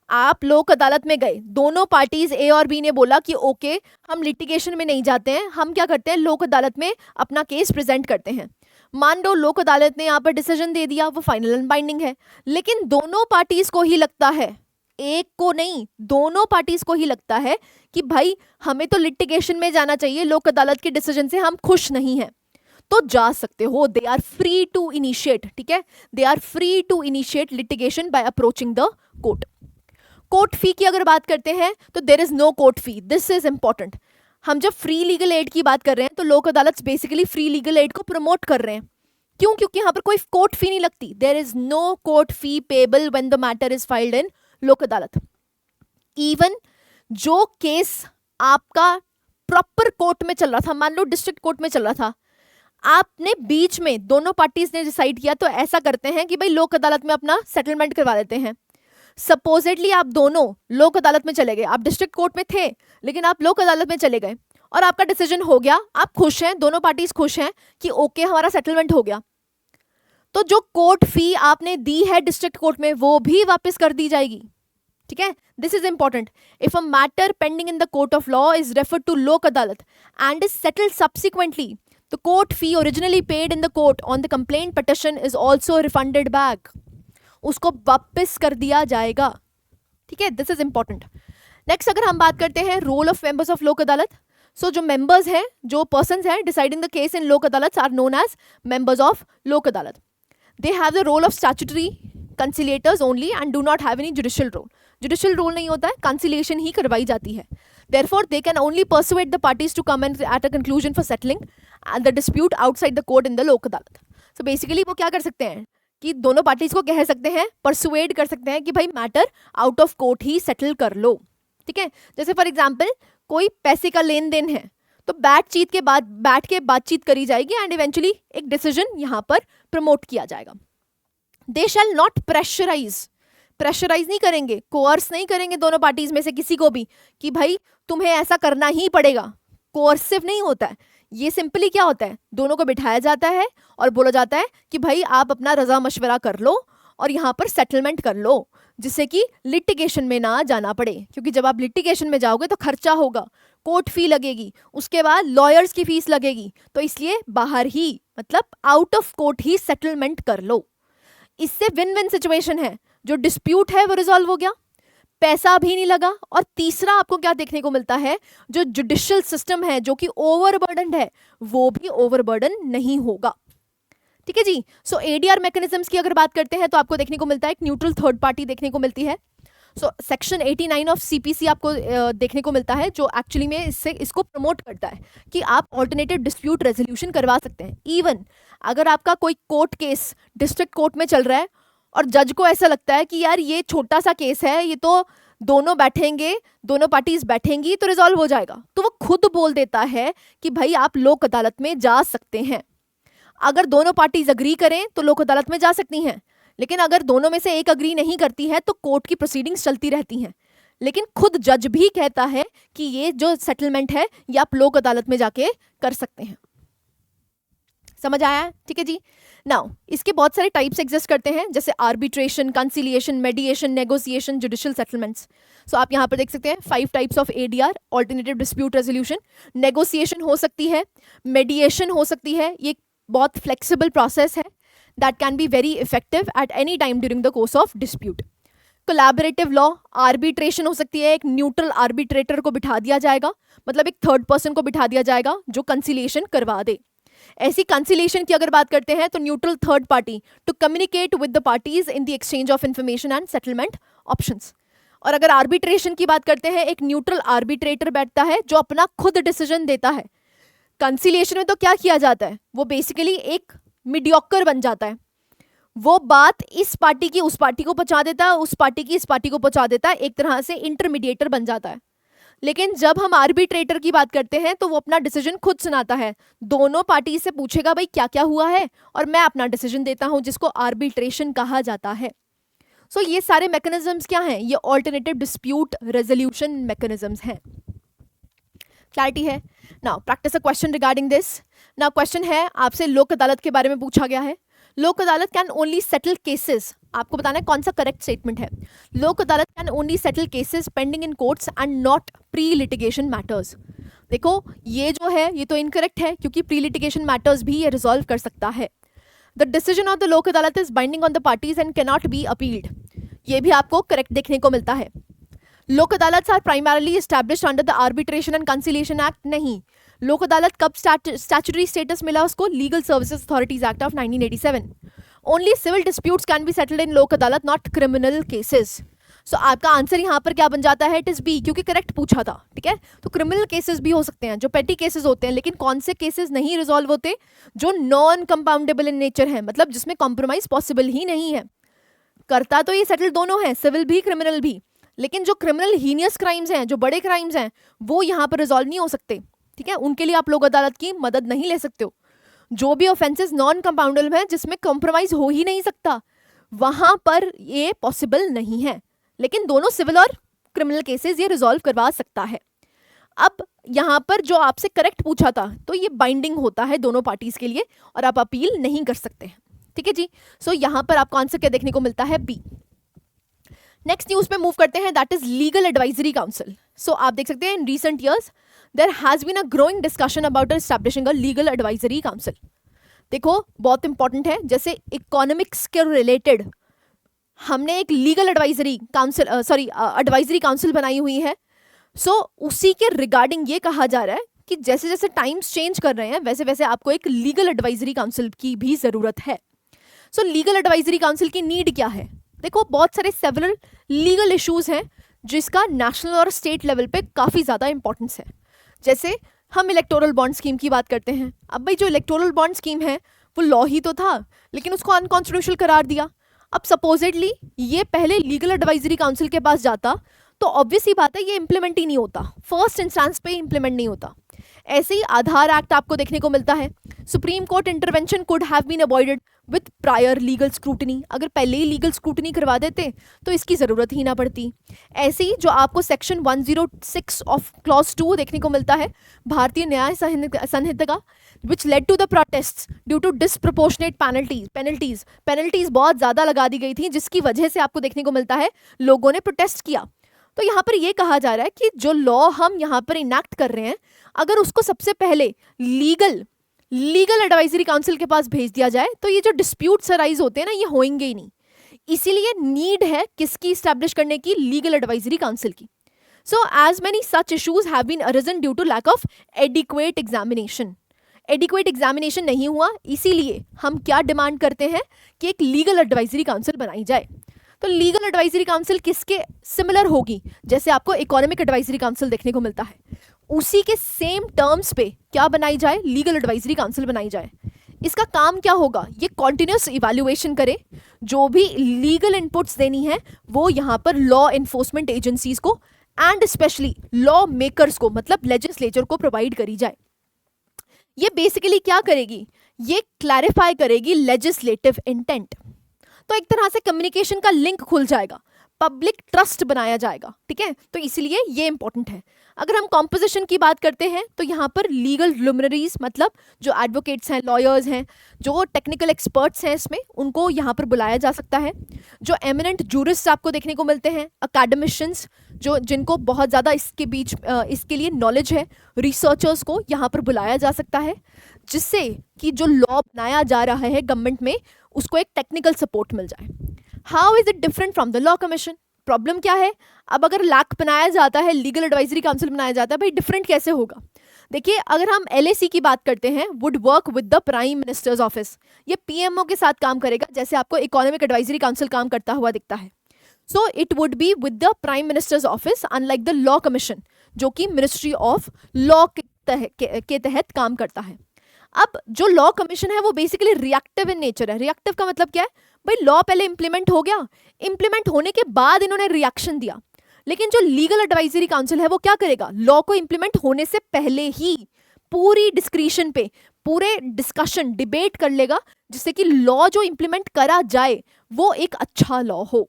आप लोक अदालत में गए, दोनों पार्टीज ए और बी ने बोला कि ओके हम लिटिगेशन में नहीं जाते हैं, हम क्या करते हैं, लोक अदालत में अपना केस प्रेजेंट करते हैं। मान लो लोक अदालत ने यहाँ पर डिसीजन दे दिया, वो फाइनल एंड बाइंडिंग है, लेकिन दोनों पार्टीज को ही लगता है, एक को नहीं, दोनों पार्टीज को ही लगता है कि भाई हमें तो लिटिगेशन में जाना चाहिए, लोक अदालत के डिसीजन से हम खुश नहीं हैं, तो जा सकते हो। They are free to initiate, ठीक है, they are free to initiate litigation by approaching the court. Court fee की अगर बात करते हैं तो there is no court fee, this is important. हम जब फ्री लीगल एड की बात कर रहे हैं तो लोक अदालत बेसिकली फ्री लीगल एड को प्रमोट कर रहे हैं। क्यों? क्योंकि यहाँ पर कोई कोर्ट फी नहीं लगती। There is no court fee payable when the matter is filed in Lok Adalat. Even जो केस आपका प्रॉपर कोर्ट में चल रहा था, मान लो डिस्ट्रिक्ट कोर्ट में चल रहा था, आपने बीच में दोनों पार्टीज ने डिसाइड किया तो ऐसा करते हैं कि भाई लोक अदालत में अपना सेटलमेंट करवा लेते हैं। सपोजिटली आप दोनों लोक अदालत में चले गए, आप डिस्ट्रिक्ट कोर्ट में थे लेकिन आप लोक अदालत में चले गए और आपका डिसीजन हो गया, आप खुश हैं, दोनों पार्टीज खुश हैं कि ओके हमारा सेटलमेंट हो गया, तो जो कोर्ट फी आपने दी है डिस्ट्रिक्ट कोर्ट में वो भी वापस कर दी जाएगी। ठीक है, this is important. If a matter pending in the court of law is referred to Lok Adalat and is settled subsequently, the court fee originally paid in the court on the complaint petition is also refunded back, उसको वापस कर दिया जाएगा। ठीक है, this is important. Next अगर हम बात करते हैं role of members of Lok अदालत, सो जो मेंबर्स हैं, जो पर्संस हैं deciding the case in Lok Adalat are known as members of Lok Adalat. They have the role of statutory conciliators only and do not have any judicial role. Judicial role नहीं होता है, conciliation ही करवाई जाती है। Therefore, they can only persuade the parties to come and at a conclusion for settling and the dispute outside the court in the लोक अदालत। So basically वो क्या कर सकते हैं कि दोनों पार्टीज को कह सकते हैं, परसुएड कर सकते हैं कि भाई matter out of court he settle कर लो। ठीक है, जैसे फॉर एग्जाम्पल कोई पैसे का लेन देन है तो बैठ के बातचीत करी जाएगी एंड इवेंचुअली एक डिसीजन यहाँ पर प्रमोट किया जाएगा। दे शैल नॉट प्रेशराइज नहीं करेंगे, कोअर्स नहीं करेंगे दोनों पार्टीज में से किसी को भी कि भाई तुम्हें ऐसा करना ही पड़ेगा। कोअर्सिव नहीं होता है ये, सिंपली क्या होता है, दोनों को बिठाया जाता है और बोला जाता है कि भाई आप अपना रजा मशवरा कर लो और यहाँ पर सेटलमेंट कर लो, जिससे कि लिटिगेशन में ना जाना पड़े। क्योंकि जब आप लिटिगेशन में जाओगे तो खर्चा होगा, कोर्ट फी लगेगी, उसके बाद लॉयर्स की फीस लगेगी, तो इसलिए बाहर ही मतलब out of court he settlement कर लो। इससे विन विन सिचुएशन है, जो डिस्प्यूट है वो रिजॉल्व हो गया, पैसा भी नहीं लगा, और तीसरा आपको क्या देखने को मिलता है, जो जुडिशियल सिस्टम है जो कि ओवरबर्डन्ड है वो भी ओवरबर्डन नहीं होगा। ठीक है जी। सो एडीआर मैकेनिज्म्स की अगर बात करते हैं तो आपको देखने को मिलता है एक न्यूट्रल थर्ड पार्टी देखने को मिलती है। सो सेक्शन 89 ऑफ सीपीसी आपको देखने को मिलता है जो एक्चुअली में इसको प्रमोट करता है कि आप ऑल्टरनेटिव डिस्प्यूट रेजोल्यूशन करवा सकते हैं। इवन अगर आपका कोई कोर्ट केस डिस्ट्रिक्ट कोर्ट में चल रहा है और जज को ऐसा लगता है कि यार ये छोटा सा केस है, ये तो दोनों बैठेंगे, दोनों पार्टीज बैठेंगी तो रिजॉल्व हो जाएगा, तो वो खुद बोल देता है कि भाई आप लोक अदालत में जा सकते हैं। अगर दोनों पार्टीज अग्री करें तो लोक अदालत में जा सकती हैं, लेकिन अगर दोनों में से एक अग्री नहीं करती है तो कोर्ट की प्रोसीडिंग्स चलती रहती हैं। लेकिन खुद जज भी कहता है कि ये जो सेटलमेंट है ये आप लोक अदालत में जाके कर सकते हैं। समझ आया है? ठीक है जी। नाउ इसके बहुत सारे टाइप्स एग्जिस्ट करते हैं, जैसे arbitration, conciliation, mediation, negotiation, judicial settlements. So आप यहाँ पर देख सकते हैं 5 types of ADR, alternative dispute resolution. Negotiation हो सकती है, मेडिएशन हो सकती है, ये बहुत फ्लेक्सिबल प्रोसेस है that can be very effective at any time during the course of dispute. Collaborative law, arbitration हो सकती है, एक न्यूट्रल आर्बिट्रेटर को बिठा दिया जाएगा, मतलब एक थर्ड पर्सन को बिठा दिया जाएगा जो कंसिलिएशन करवा दे। ऐसी कंसिलिएशन की अगर बात करते हैं तो neutral third party to communicate with the parties in the exchange of information and settlement options. और अगर आर्बिट्रेशन की बात करते हैं, एक न्यूट्रल आर्बिट्रेटर बैठता है जो अपना खुद डिसीजन देता है। कंसिलिएशन में तो क्या किया जाता है, वो बेसिकली एक मीडियोकर बन जाता है, वो बात इस पार्टी की उस पार्टी को पहुंचा देता है, उस पार्टी की इस पार्टी को पहुंचा देता है, एक तरह से इंटरमीडिएटर बन जाता है। लेकिन जब हम आर्बिट्रेटर की बात करते हैं तो वो अपना डिसीजन खुद सुनाता है, दोनों पार्टी से पूछेगा भाई क्या क्या हुआ है और मैं अपना डिसीजन देता हूं, जिसको आर्बिट्रेशन कहा जाता है। सो ये सारे मैकेनिज्म्स क्या हैं? ये ऑल्टरनेटिव डिस्प्यूट रेजोल्यूशन मैकेनिज्म्स हैं। क्लैरिटी है? Now practice a question regarding this. Now question है आपसे, लोक अदालत के बारे में पूछा गया है। लोक अदालत कैन ओनली सेटल केसेस, आपको बताना है कौन सा करेक्ट स्टेटमेंट है। लोक अदालत can only settle cases pending in courts and not pre litigation matters. देखो ये जो है ये तो इनकरेक्ट है, क्योंकि प्री लिटिगेशन मैटर्स भी ये रिजॉल्व कर सकता है। द डिसीजन ऑफ द लोक अदालत is binding on the parties and cannot be appealed, ये भी आपको करेक्ट देखने को मिलता है। Lok Adalat are primarily established under the arbitration and conciliation act, नहीं। लोक अदालत कब स्टैट्यूटरी स्टेटस मिला उसको? Legal services authorities act of 1987। Only civil disputes can be settled in Lok Adalat, not criminal cases. सो आपका आंसर यहाँ पर क्या बन जाता है? इट इज बी, क्योंकि करेक्ट पूछा था। ठीक है, तो क्रिमिनल केसेस भी हो सकते हैं, जो पेटी केसेस होते हैं, लेकिन कौन से केसेस नहीं रिजॉल्व होते? जो नॉन कंपाउंडेबल इन नेचर है, मतलब जिसमें कॉम्प्रोमाइज पॉसिबल ही नहीं है। करता तो ये सेटल दोनों है, सिविल भी क्रिमिनल भी, लेकिन जो क्रिमिनल हीनियस क्राइम्स हैं, जो बड़े क्राइम्स हैं, वो यहाँ पर रिजॉल्व नहीं हो सकते। ठीक है, उनके लिए आप लोक अदालत की मदद नहीं ले सकते हो। जो भी ऑफेंसेस नॉन कंपाउंडेबल हैं, जिसमें कॉम्प्रोमाइज हो ही नहीं सकता, वहां पर ये पॉसिबल नहीं है। लेकिन दोनों सिविल और क्रिमिनल केसेस ये रिजॉल्व करवा सकता है। अब यहाँ पर जो आपसे करेक्ट पूछा था, तो ये बाइंडिंग होता है दोनों पार्टीज के लिए और आप अपील नहीं कर सकते। ठीक है जी, सो यहाँ पर आपको आंसर क्या देखने को मिलता है? बी। नेक्स्ट न्यूज पे मूव करते हैं, that is legal advisory council. So आप देख सकते हैं in recent years there has been a growing discussion about establishing a legal advisory council. देखो बहुत इंपॉर्टेंट है, जैसे इकोनॉमिक्स के रिलेटेड हमने एक legal advisory council advisory council बनाई हुई है। सो उसी के रिगार्डिंग ये कहा जा रहा है कि जैसे जैसे टाइम्स चेंज कर रहे हैं, वैसे वैसे आपको एक लीगल एडवाइजरी काउंसिल की भी जरूरत है। सो लीगल एडवाइजरी काउंसिल की नीड क्या है? देखो बहुत सारे सेवरल लीगल इश्यूज हैं जिसका नेशनल और स्टेट लेवल पे काफ़ी ज़्यादा इंपॉर्टेंस है। जैसे हम इलेक्टोरल बॉन्ड स्कीम की बात करते हैं। अब भाई जो इलेक्टोरल बॉन्ड स्कीम है वो लॉ ही तो था, लेकिन उसको अनकॉन्स्टिट्यूशनल करार दिया। अब सपोजिटली ये पहले लीगल एडवाइजरी काउंसिल के पास जाता तो ऑब्वियस ही बात है ये इंप्लीमेंट ही नहीं होता, फर्स्ट इंस्टेंस पे इंप्लीमेंट नहीं होता। ऐसे ही आधार एक्ट आपको देखने को मिलता है। Supreme court intervention could have been avoided with prior legal scrutiny, अगर पहले ही लीगल स्क्रूटनी करवा देते तो इसकी ज़रूरत ही ना पड़ती। ऐसे ही जो आपको सेक्शन 106 ऑफ क्लॉज 2 देखने को मिलता है भारतीय न्याय संहिता का, which led to the protest due to disproportionate penalties बहुत ज़्यादा लगा दी गई थी, जिसकी वजह से आपको देखने को मिलता है लोगों ने प्रोटेस्ट किया। तो यहाँ पर ये कहा जा रहा है कि जो लॉ हम यहाँ पर इनैक्ट कर रहे हैं, अगर उसको सबसे पहले लीगल एडवाइजरी काउंसिल के पास भेज दिया जाए तो ये जो डिस्प्यूट्स अराइज होते हैं ना, ये होंगे ही नहीं। इसीलिए नीड है किसकी इस्टेब्लिश करने की? लीगल एडवाइजरी काउंसिल की। So as many such issues have been arisen due to lack of adequate examination. Adequate examination नहीं हुआ, इसीलिए हम क्या डिमांड करते हैं कि एक लीगल एडवाइजरी काउंसिल बनाई जाए। तो लीगल एडवाइजरी काउंसिल किसके सिमिलर होगी? जैसे आपको इकोनॉमिक एडवाइजरी काउंसिल देखने को मिलता है, उसी के सेम टर्म्स पे क्या बनाई जाए? लीगल एडवाइजरी काउंसिल बनाई जाए। इसका काम क्या होगा? ये कॉन्टिन्यूस इवैल्यूएशन करे, जो भी लीगल इनपुट्स देनी है वो यहाँ पर लॉ इन्फोर्समेंट एजेंसीज को एंड स्पेशली लॉ मेकर्स को, मतलब लेजिस्लेचर को प्रोवाइड करी जाए। ये बेसिकली क्या करेगी? ये क्लैरिफाई करेगी लेजिस्लेटिव इंटेंट। तो एक तरह से कम्युनिकेशन का लिंक खुल जाएगा, पब्लिक ट्रस्ट बनाया जाएगा। ठीक है, तो इसीलिए ये इंपॉर्टेंट है। अगर हम कॉम्पोजिशन की बात करते हैं तो यहाँ पर लीगल लुमिनरीज, मतलब जो एडवोकेट्स हैं, लॉयर्स हैं, जो टेक्निकल एक्सपर्ट्स हैं, इसमें उनको यहाँ पर बुलाया जा सकता है। जो एमिनेंट जूरिस्ट आपको देखने को मिलते हैं, अकेडमिशियंस, जो जिनको बहुत ज़्यादा इसके लिए नॉलेज है, रिसर्चर्स को यहाँ पर बुलाया जा सकता है, जिससे कि जो लॉ बनाया जा रहा है गवर्नमेंट में उसको एक टेक्निकल सपोर्ट मिल जाए। How is it different from the law commission? Problem क्या है? अब अगर लैक बनाया जाता है, लीगल एडवाइजरी काउंसिल बनाया जाता है, भाई डिफरेंट कैसे होगा? देखिए, अगर हम LAC की बात करते हैं, would work with the prime minister's office, ये PMO के साथ काम करेगा, जैसे आपको इकोनॉमिक एडवाइजरी काउंसिल काम करता हुआ दिखता है। So it would be with the prime minister's office, unlike the law commission जो कि मिनिस्ट्री ऑफ लॉ के तहत काम करता है। अब जो लॉ कमीशन है वो बेसिकली रिएक्टिव इन नेचर है। रिएक्टिव का मतलब क्या है? भाई लॉ पहले इंप्लीमेंट हो गया, इंप्लीमेंट होने के बाद इन्होंने रिएक्शन दिया, लेकिन जो लीगल एडवाइजरी काउंसिल है वो क्या करेगा, लॉ को इंप्लीमेंट होने से पहले ही पूरी डिस्क्रिशन पे पूरे डिस्कशन डिबेट कर लेगा, जिससे कि लॉ जो इंप्लीमेंट करा जाए वो एक अच्छा लॉ हो।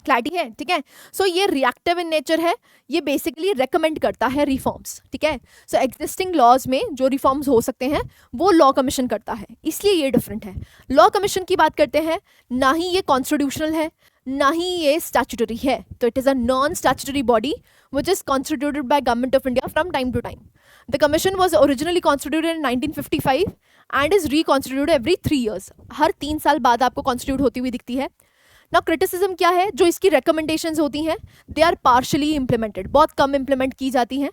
क्लैरिटी है, ठीक है। सो ये रिएक्टिव इन नेचर है, ये बेसिकली रेकमेंड करता है रिफॉर्म्स, ठीक है। सो एग्जिस्टिंग लॉज में जो रिफॉर्म्स हो सकते हैं वो लॉ कमीशन करता है, इसलिए ये डिफरेंट है। लॉ कमीशन की बात करते हैं, ना ही ये कॉन्स्टिट्यूशनल है ना ही ये स्टैट्यूटरी है, तो it is a non statutory body which is constituted by government of India from time to time. The commission was originally constituted in 1955 and is reconstituted every 3 years। हर 3 साल बाद आपको कॉन्स्टिट्यूट होती हुई दिखती है। ना क्रिटिसिज्म क्या है, जो इसकी रिकमेंडेशंस होती हैं दे आर पार्शली इम्प्लीमेंटेड, बहुत कम इम्प्लीमेंट की जाती हैं।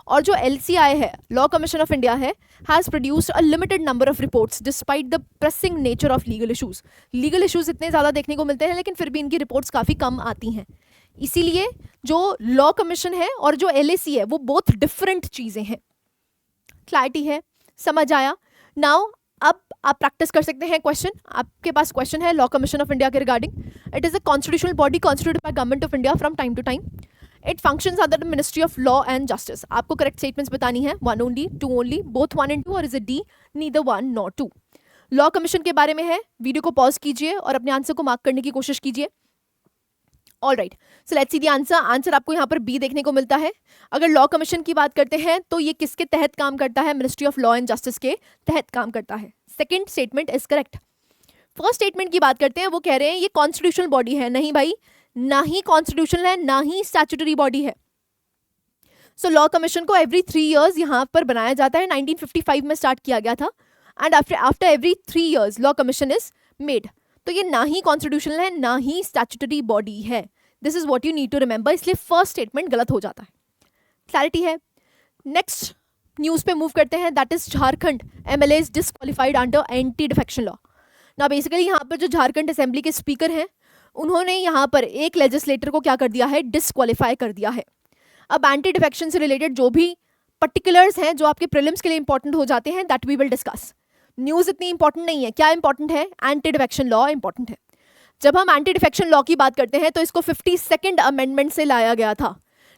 और जो LCI है, लॉ कमीशन ऑफ इंडिया है, has produced a limited number of reports despite the pressing nature of legal issues. Legal issues इतने ज़्यादा देखने को मिलते हैं लेकिन फिर भी इनकी रिपोर्ट्स काफ़ी कम आती हैं। इसीलिए जो लॉ कमीशन है और जो LAC है वो बोथ डिफरेंट चीज़ें हैं। क्लैरिटी है, समझ आया। नाउ अब आप प्रैक्टिस कर सकते हैं क्वेश्चन, आपके पास क्वेश्चन है लॉ कमीशन ऑफ इंडिया के regarding. It is a constitutional body constituted by government of India from time to time. It functions under the ministry of law and justice. आपको correct statements बतानी है, 1 only, 2 only, both 1 and 2, और is it D, neither 1 nor 2। Law commission के बारे में है, video को pause कीजिए और अपने आंसर को मार्क करने की कोशिश कीजिए। All right, so let's see the answer. Answer आपको यहाँ पर बी देखने को मिलता है। अगर लॉ कमीशन की बात करते हैं तो ये किसके तहत काम करता है, ministry of law and justice के तहत काम करता है। Second statement is correct. First statement की बात करते हैं, वो कह रहे हैं ये कॉन्स्टिट्यूशनल बॉडी है। नहीं भाई, ना ही कॉन्स्टिट्यूशनल है ना ही स्टैट्यूटरी बॉडी है। सो लॉ कमीशन को एवरी 3 years यहाँ पर बनाया जाता है। 1955 में स्टार्ट किया गया था and after every 3 years law commission is made. तो ये ना ही कॉन्स्टिट्यूशनल है ना ही स्टैट्यूटरी बॉडी है। This is what you need to remember, इसलिए फर्स्ट स्टेटमेंट गलत हो जाता है। क्लैरिटी है। नेक्स्ट न्यूज़ पे मूव करते हैं, that is Jharkhand MLA is disqualified under anti defection law. ना बेसिकली यहाँ पर जो झारखंड असेंबली के स्पीकर हैं उन्होंने यहाँ पर एक लेजिस्लेटर को क्या कर दिया है, डिस्क्वालीफाई कर दिया है। अब एंटी डिफेक्शन से रिलेटेड जो भी पर्टिकुलर्स हैं जो आपके प्रीलिम्स के लिए इंपॉर्टेंट हो जाते हैं, that we will discuss. News इतनी इंपॉर्टेंट नहीं है, क्या इंपॉर्टेंट है, एंटी डिफेक्शन लॉ इंपॉर्टेंट है। जब हम एंटी डिफेक्शन लॉ की बात करते हैं तो इसको 52nd अमेंडमेंट से लाया गया था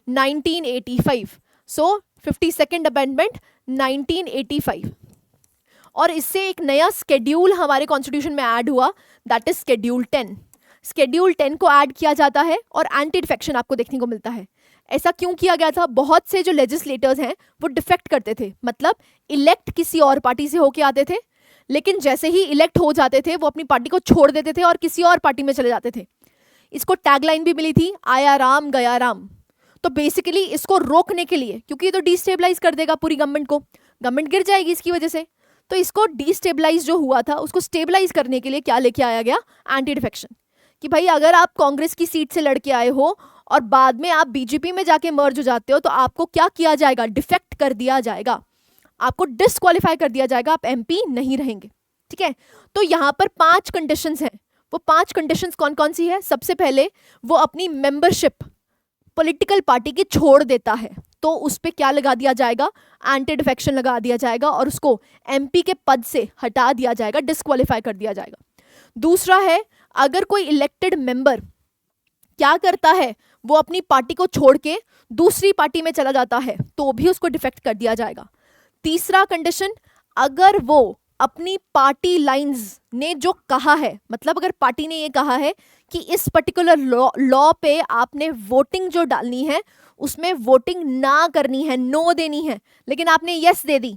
1985। सो 52nd अमेंडमेंट 1985, और इससे एक नया स्केड्यूल हमारे कॉन्स्टिट्यूशन में ऐड हुआ, दैट इज शेड्यूल 10। शेड्यूल 10 को ऐड किया जाता है और एंटी डिफेक्शन आपको देखने को मिलता है। ऐसा क्यों किया गया था, बहुत से जो लेजिस्लेटर्स हैं वो डिफेक्ट करते थे, मतलब इलेक्ट किसी और पार्टी से होके आते थे, लेकिन जैसे ही इलेक्ट हो जाते थे वो अपनी पार्टी को छोड़ देते थे और किसी और पार्टी में चले जाते थे। इसको टैगलाइन भी मिली थी, आया राम गया राम। तो बेसिकली इसको रोकने के लिए, क्योंकि ये तो डिस्टेबलाइज कर देगा पूरी गवर्नमेंट को, गवर्नमेंट गिर जाएगी इसकी वजह से, तो इसको डिस्टेबलाइज जो हुआ था उसको स्टेबलाइज करने के लिए क्या लेके आया गया, एंटी डिफेक्शन। कि भाई अगर आप कांग्रेस की सीट से लड़के आए हो और बाद में आप बीजेपी में जाके मर्ज हो जाते हो तो आपको क्या किया जाएगा, डिफेक्ट कर दिया जाएगा, आपको डिस्क्वालीफाई कर दिया जाएगा, आप MP नहीं रहेंगे। ठीक है, तो यहाँ पर 5 कंडीशंस हैं। वो 5 कंडीशंस कौन कौन सी है, सबसे पहले वो अपनी मेंबरशिप पॉलिटिकल पार्टी की छोड़ देता है तो उस पर क्या लगा दिया जाएगा, एंटी डिफेक्शन लगा दिया जाएगा और उसको MP के पद से हटा दिया जाएगा, डिस्क्वालीफाई कर दिया जाएगा। दूसरा है, अगर कोई इलेक्टेड मेंबर क्या करता है, वो अपनी पार्टी को छोड़ के दूसरी पार्टी में चला जाता है तो भी उसको डिफेक्ट कर दिया जाएगा। तीसरा कंडीशन, अगर वो अपनी पार्टी लाइंस ने जो कहा है, मतलब अगर पार्टी ने ये कहा है कि इस पर्टिकुलर लॉ पे आपने वोटिंग जो डालनी है उसमें वोटिंग ना करनी है, नो देनी है, लेकिन आपने यस दे दी,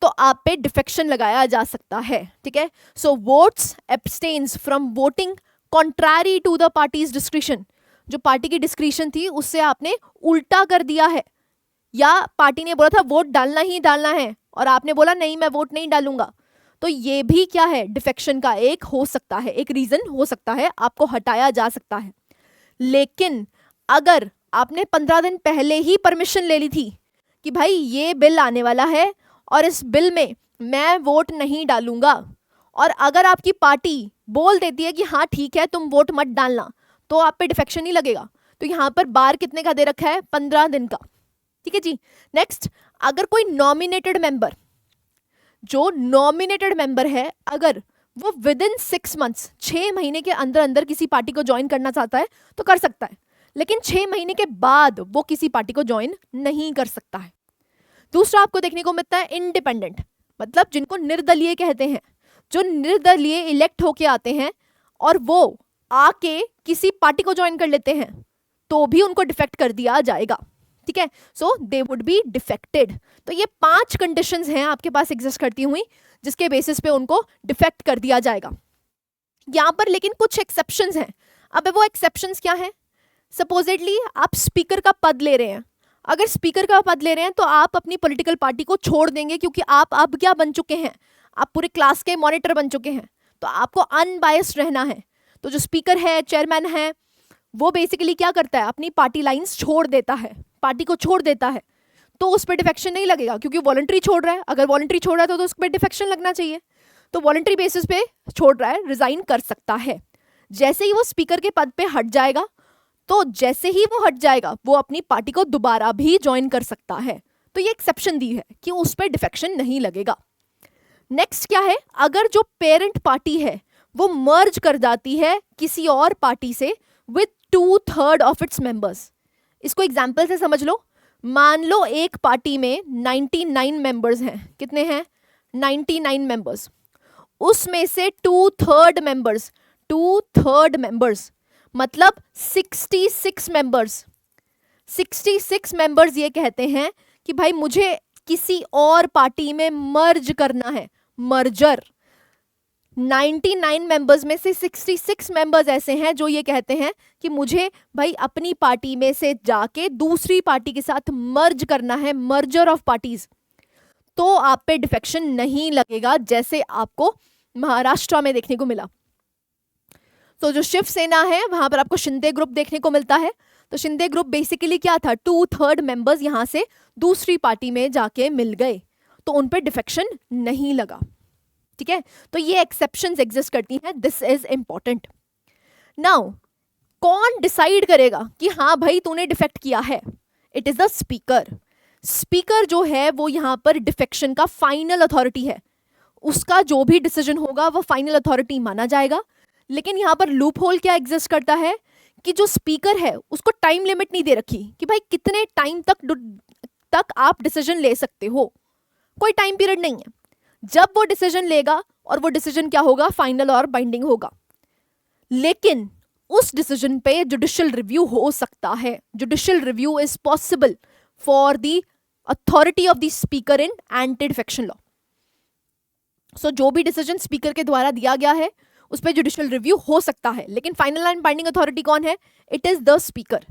तो आप पे डिफेक्शन लगाया जा सकता है। ठीक है, so votes abstains from voting contrary to the parties discretion, जो पार्टी की डिस्क्रिशन थी उससे आपने उल्टा कर दिया है, या पार्टी ने बोला था वोट डालना ही डालना है और आपने बोला नहीं मैं वोट नहीं डालूंगा, तो ये भी क्या है, डिफेक्शन का एक हो सकता है, एक रीजन हो सकता है, आपको हटाया जा सकता है। लेकिन अगर आपने 15 दिन पहले ही परमिशन ले ली थी कि भाई ये बिल आने वाला है और इस बिल में मैं वोट नहीं डालूंगा, और अगर आपकी पार्टी बोल देती है कि हाँ ठीक है तुम वोट मत डालना, तो आप पे डिफेक्शन नहीं लगेगा। तो यहाँ पर बार कितने का दे रखा है, 15 दिन का। ठीक है जी। नेक्स्ट, अगर कोई नॉमिनेटेड मेंबर, जो नॉमिनेटेड मेंबर है, अगर वो विद इन 6 months 6 महीने के अंदर अंदर किसी पार्टी को ज्वाइन करना चाहता है तो कर सकता है, लेकिन 6 महीने के बाद वो किसी पार्टी को ज्वाइन नहीं कर सकता है। दूसरा आपको देखने को मिलता है इंडिपेंडेंट, मतलब जिनको निर्दलीय कहते हैं, जो निर्दलीय इलेक्ट होके आते हैं और वो आके किसी पार्टी को ज्वाइन कर लेते हैं तो भी उनको डिफेक्ट कर दिया जाएगा, ठीक है। सो दे वुड बी डिफेक्टेड। तो ये 5 कंडीशंस हैं आपके पास एग्जिस्ट करती हुई जिसके बेसिस पे उनको डिफेक्ट कर दिया जाएगा। यहाँ पर लेकिन कुछ एक्सेप्शंस हैं। अब वो एक्सेप्शंस क्या है? सपोजिटली आप स्पीकर का पद ले रहे हैं, अगर स्पीकर का पद ले रहे हैं तो आप अपनी पॉलिटिकल पार्टी को छोड़ देंगे क्योंकि आप अब क्या बन चुके हैं, आप पूरे क्लास के मॉनिटर बन चुके हैं, तो आपको अनबायस्ड रहना है। तो जो स्पीकर है, चेयरमैन है, वो बेसिकली क्या करता है, अपनी पार्टी लाइंस छोड़ देता है, पार्टी को छोड़ देता है, तो उस पर डिफेक्शन नहीं लगेगा क्योंकि वॉलंटरी छोड़ रहा है। अगर वॉलंटरी छोड़ रहा है तो उस पर डिफेक्शन लगना चाहिए, तो वॉलंटरी बेसिस पे छोड़ रहा है, रिजाइन कर सकता है। जैसे ही वो स्पीकर के पद पे हट जाएगा, तो जैसे ही वो हट जाएगा वो अपनी पार्टी को दोबारा भी ज्वाइन कर सकता है। तो ये एक्सेप्शन दी है कि उस पर डिफेक्शन नहीं लगेगा। नेक्स्ट क्या है, अगर जो पेरेंट पार्टी है वो मर्ज कर जाती है किसी और पार्टी से विथ 2/3 ऑफ इट्स मेंबर्स। इसको एग्जाम्पल से समझ लो। मान लो एक पार्टी में 99 मेंबर्स हैं। कितने हैं? 99 मेंबर्स। उसमें से 2/3 मेंबर्स मतलब 66 मेंबर्स। 66 मेंबर्स ये कहते हैं कि भाई मुझे किसी और पार्टी में मर्ज करना है, मर्जर। 99 मेंबर्स में से 66 मेंबर्स ऐसे हैं जो ये कहते हैं कि मुझे भाई अपनी पार्टी में से जाके दूसरी पार्टी के साथ मर्ज करना है, मर्जर ऑफ पार्टीज। तो आप पे डिफेक्शन नहीं लगेगा जैसे आपको महाराष्ट्र में देखने को मिला। तो जो शिवसेना है वहां पर आपको शिंदे ग्रुप देखने को मिलता है। तो शिंदे ग्रुप बेसिकली क्या था, 2/3 मेंबर्स यहां से दूसरी पार्टी में जाके मिल गए, तो उन पे डिफेक्शन नहीं लगा, ठीक है। तो ये एक्सेप्शंस एग्जिस्ट करती हैं, दिस इज इंपॉर्टेंट। नाउ कौन डिसाइड करेगा कि हाँ भाई तूने डिफेक्ट किया है? It is the speaker. Speaker जो है वो यहाँ पर डिफेक्शन का फाइनल अथॉरिटी है, उसका जो भी डिसीजन होगा वो फाइनल अथॉरिटी माना जाएगा। लेकिन यहाँ पर लूप होल क्या एग्जिस्ट करता है कि जो स्पीकर है उसको टाइम लिमिट नहीं दे रखी कि भाई कितने टाइम तक आप डिसीजन ले सकते हो, कोई टाइम पीरियड नहीं है। जब वो डिसीजन लेगा और वो डिसीजन क्या होगा, फाइनल और बाइंडिंग होगा। लेकिन उस डिसीजन पे जुडिशियल रिव्यू हो सकता है। Judicial review is possible for the authority of the speaker in anti defection law. So जो भी डिसीजन स्पीकर के द्वारा दिया गया है उस पर जुडिशियल रिव्यू हो सकता है, लेकिन फाइनल एंड बाइंडिंग अथॉरिटी कौन है? It is the speaker.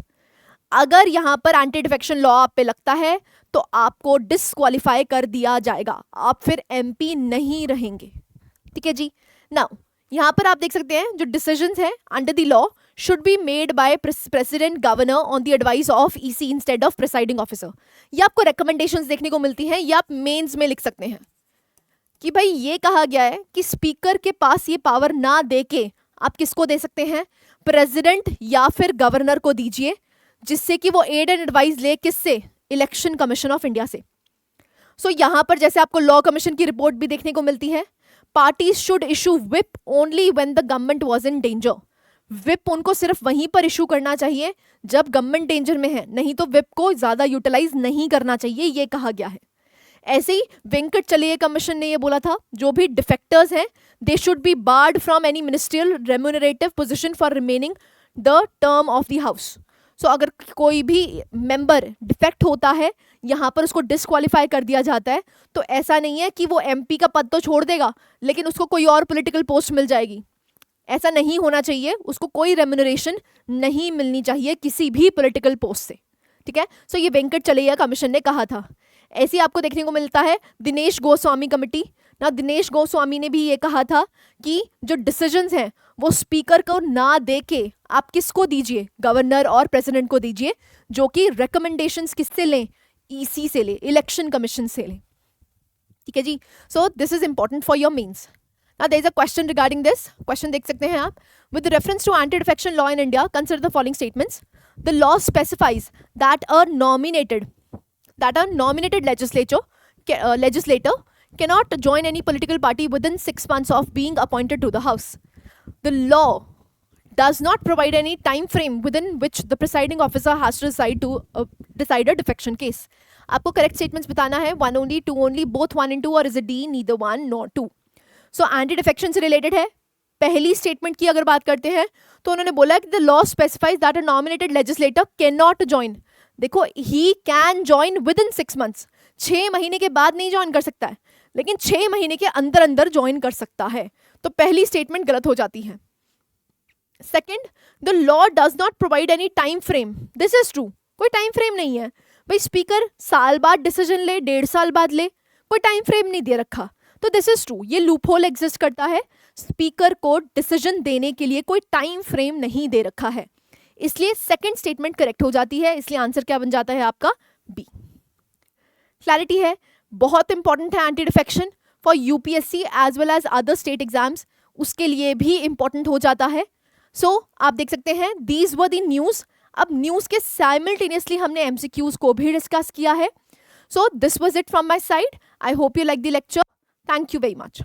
अगर यहां पर एंटी डिफेक्शन लॉ आप पे लगता है तो आपको डिस्क्वालीफाई कर दिया जाएगा, आप फिर एमपी नहीं रहेंगे, ठीक है जी। नाउ यहां पर आप देख सकते हैं जो डिसीजंस है under the law should be made by president governor on the advice of EC instead of presiding officer. ये आपको रिकमेंडेशंस देखने को मिलती हैं, ये आप मेंस में लिख सकते हैं कि भाई ये कहा गया है कि स्पीकर के पास ये पावर ना देके आप किसको दे सकते हैं? प्रेसिडेंट या फिर गवर्नर को दीजिए, जिससे कि वो एड एंड एडवाइस ले किससे? इलेक्शन कमीशन ऑफ इंडिया से। सो यहां पर जैसे आपको लॉ कमीशन की रिपोर्ट भी देखने को मिलती है, parties should issue whip only when the government was in danger. Whip उनको सिर्फ वहीं पर इशू करना चाहिए जब गवर्नमेंट डेंजर में है, नहीं तो विप को ज्यादा यूटिलाइज नहीं करना चाहिए, ये कहा गया है। ऐसे ही वेंकट चलिए कमीशन ने ये बोला था, जो भी डिफेक्टर्स हैं they should be barred from any ministerial remunerative position for remaining the term of the house. So अगर कोई भी मेंबर डिफेक्ट होता है यहाँ पर उसको डिस्क्वालीफाई कर दिया जाता है, तो ऐसा नहीं है कि वो एमपी का पद तो छोड़ देगा लेकिन उसको कोई और पॉलिटिकल पोस्ट मिल जाएगी। ऐसा नहीं होना चाहिए, उसको कोई रेम्यूनरेशन नहीं मिलनी चाहिए किसी भी पॉलिटिकल पोस्ट से, ठीक है। सो ये वेंकट चलैया कमीशन ने कहा था। ऐसे आपको देखने को मिलता है दिनेश गोस्वामी कमेटी ना, दिनेश गोस्वामी ने भी ये कहा था कि जो डिसीजंस हैं वो स्पीकर को ना देके आप किसको दीजिए? गवर्नर और प्रेसिडेंट को दीजिए, जो कि रिकमेंडेशंस किससे लें? ईसी से ले, इलेक्शन कमीशन से लें, ठीक है जी। So this is important for your means. Now there is a question regarding this. Question देख सकते हैं आप. With reference to anti-defection law in India, consider the following statements. The law specifies that a nominated legislator cannot join any political party within 6 months of being appointed to the house. The law does not provide any time frame within which the presiding officer has to decide a defection case. आपको correct statements बताना है, 1 only, 2 only, both 1 and 2, or is it D, neither 1 nor 2. So anti defection से related है. पहली statement की अगर बात करते हैं तो उन्होंने बोला कि the law specifies that a nominated legislator cannot join. देखो, he can join within 6 months. 6 महीने के बाद नहीं ज्वाइन कर सकता है, लेकिन 6 महीने के अंदर अंदर ज्वाइन कर सकता है. तो पहली स्टेटमेंट गलत हो जाती है. Second, the law does not provide any time frame. This is true. कोई टाइम फ्रेम नहीं है. भाई स्पीकर साल बाद डिसीजन ले, 1.5 साल बाद ले, कोई टाइम फ्रेम नहीं दे रखा. तो दिस इज ट्रू. ये लूप होल एग्जिस्ट करता है. स्पीकर को डिसीजन देने के लिए कोई टाइम फ्रेम नहीं दे रखा है, इसलिए सेकेंड स्टेटमेंट करेक्ट हो जाती है. इसलिए आंसर क्या बन जाता है आपका? बी. क्लैरिटी है, बहुत इंपॉर्टेंट है anti defection for UPSC as well as other state exams. उसके लिए भी इंपॉर्टेंट हो जाता है. सो आप देख सकते हैं, दीज वर द न्यूज़. अब न्यूज़ के साइमल्टेनियसली हमने एमसीक्यूज को भी डिस्कस किया है. So this was it from my side. I hope you like the lecture. Thank you very much.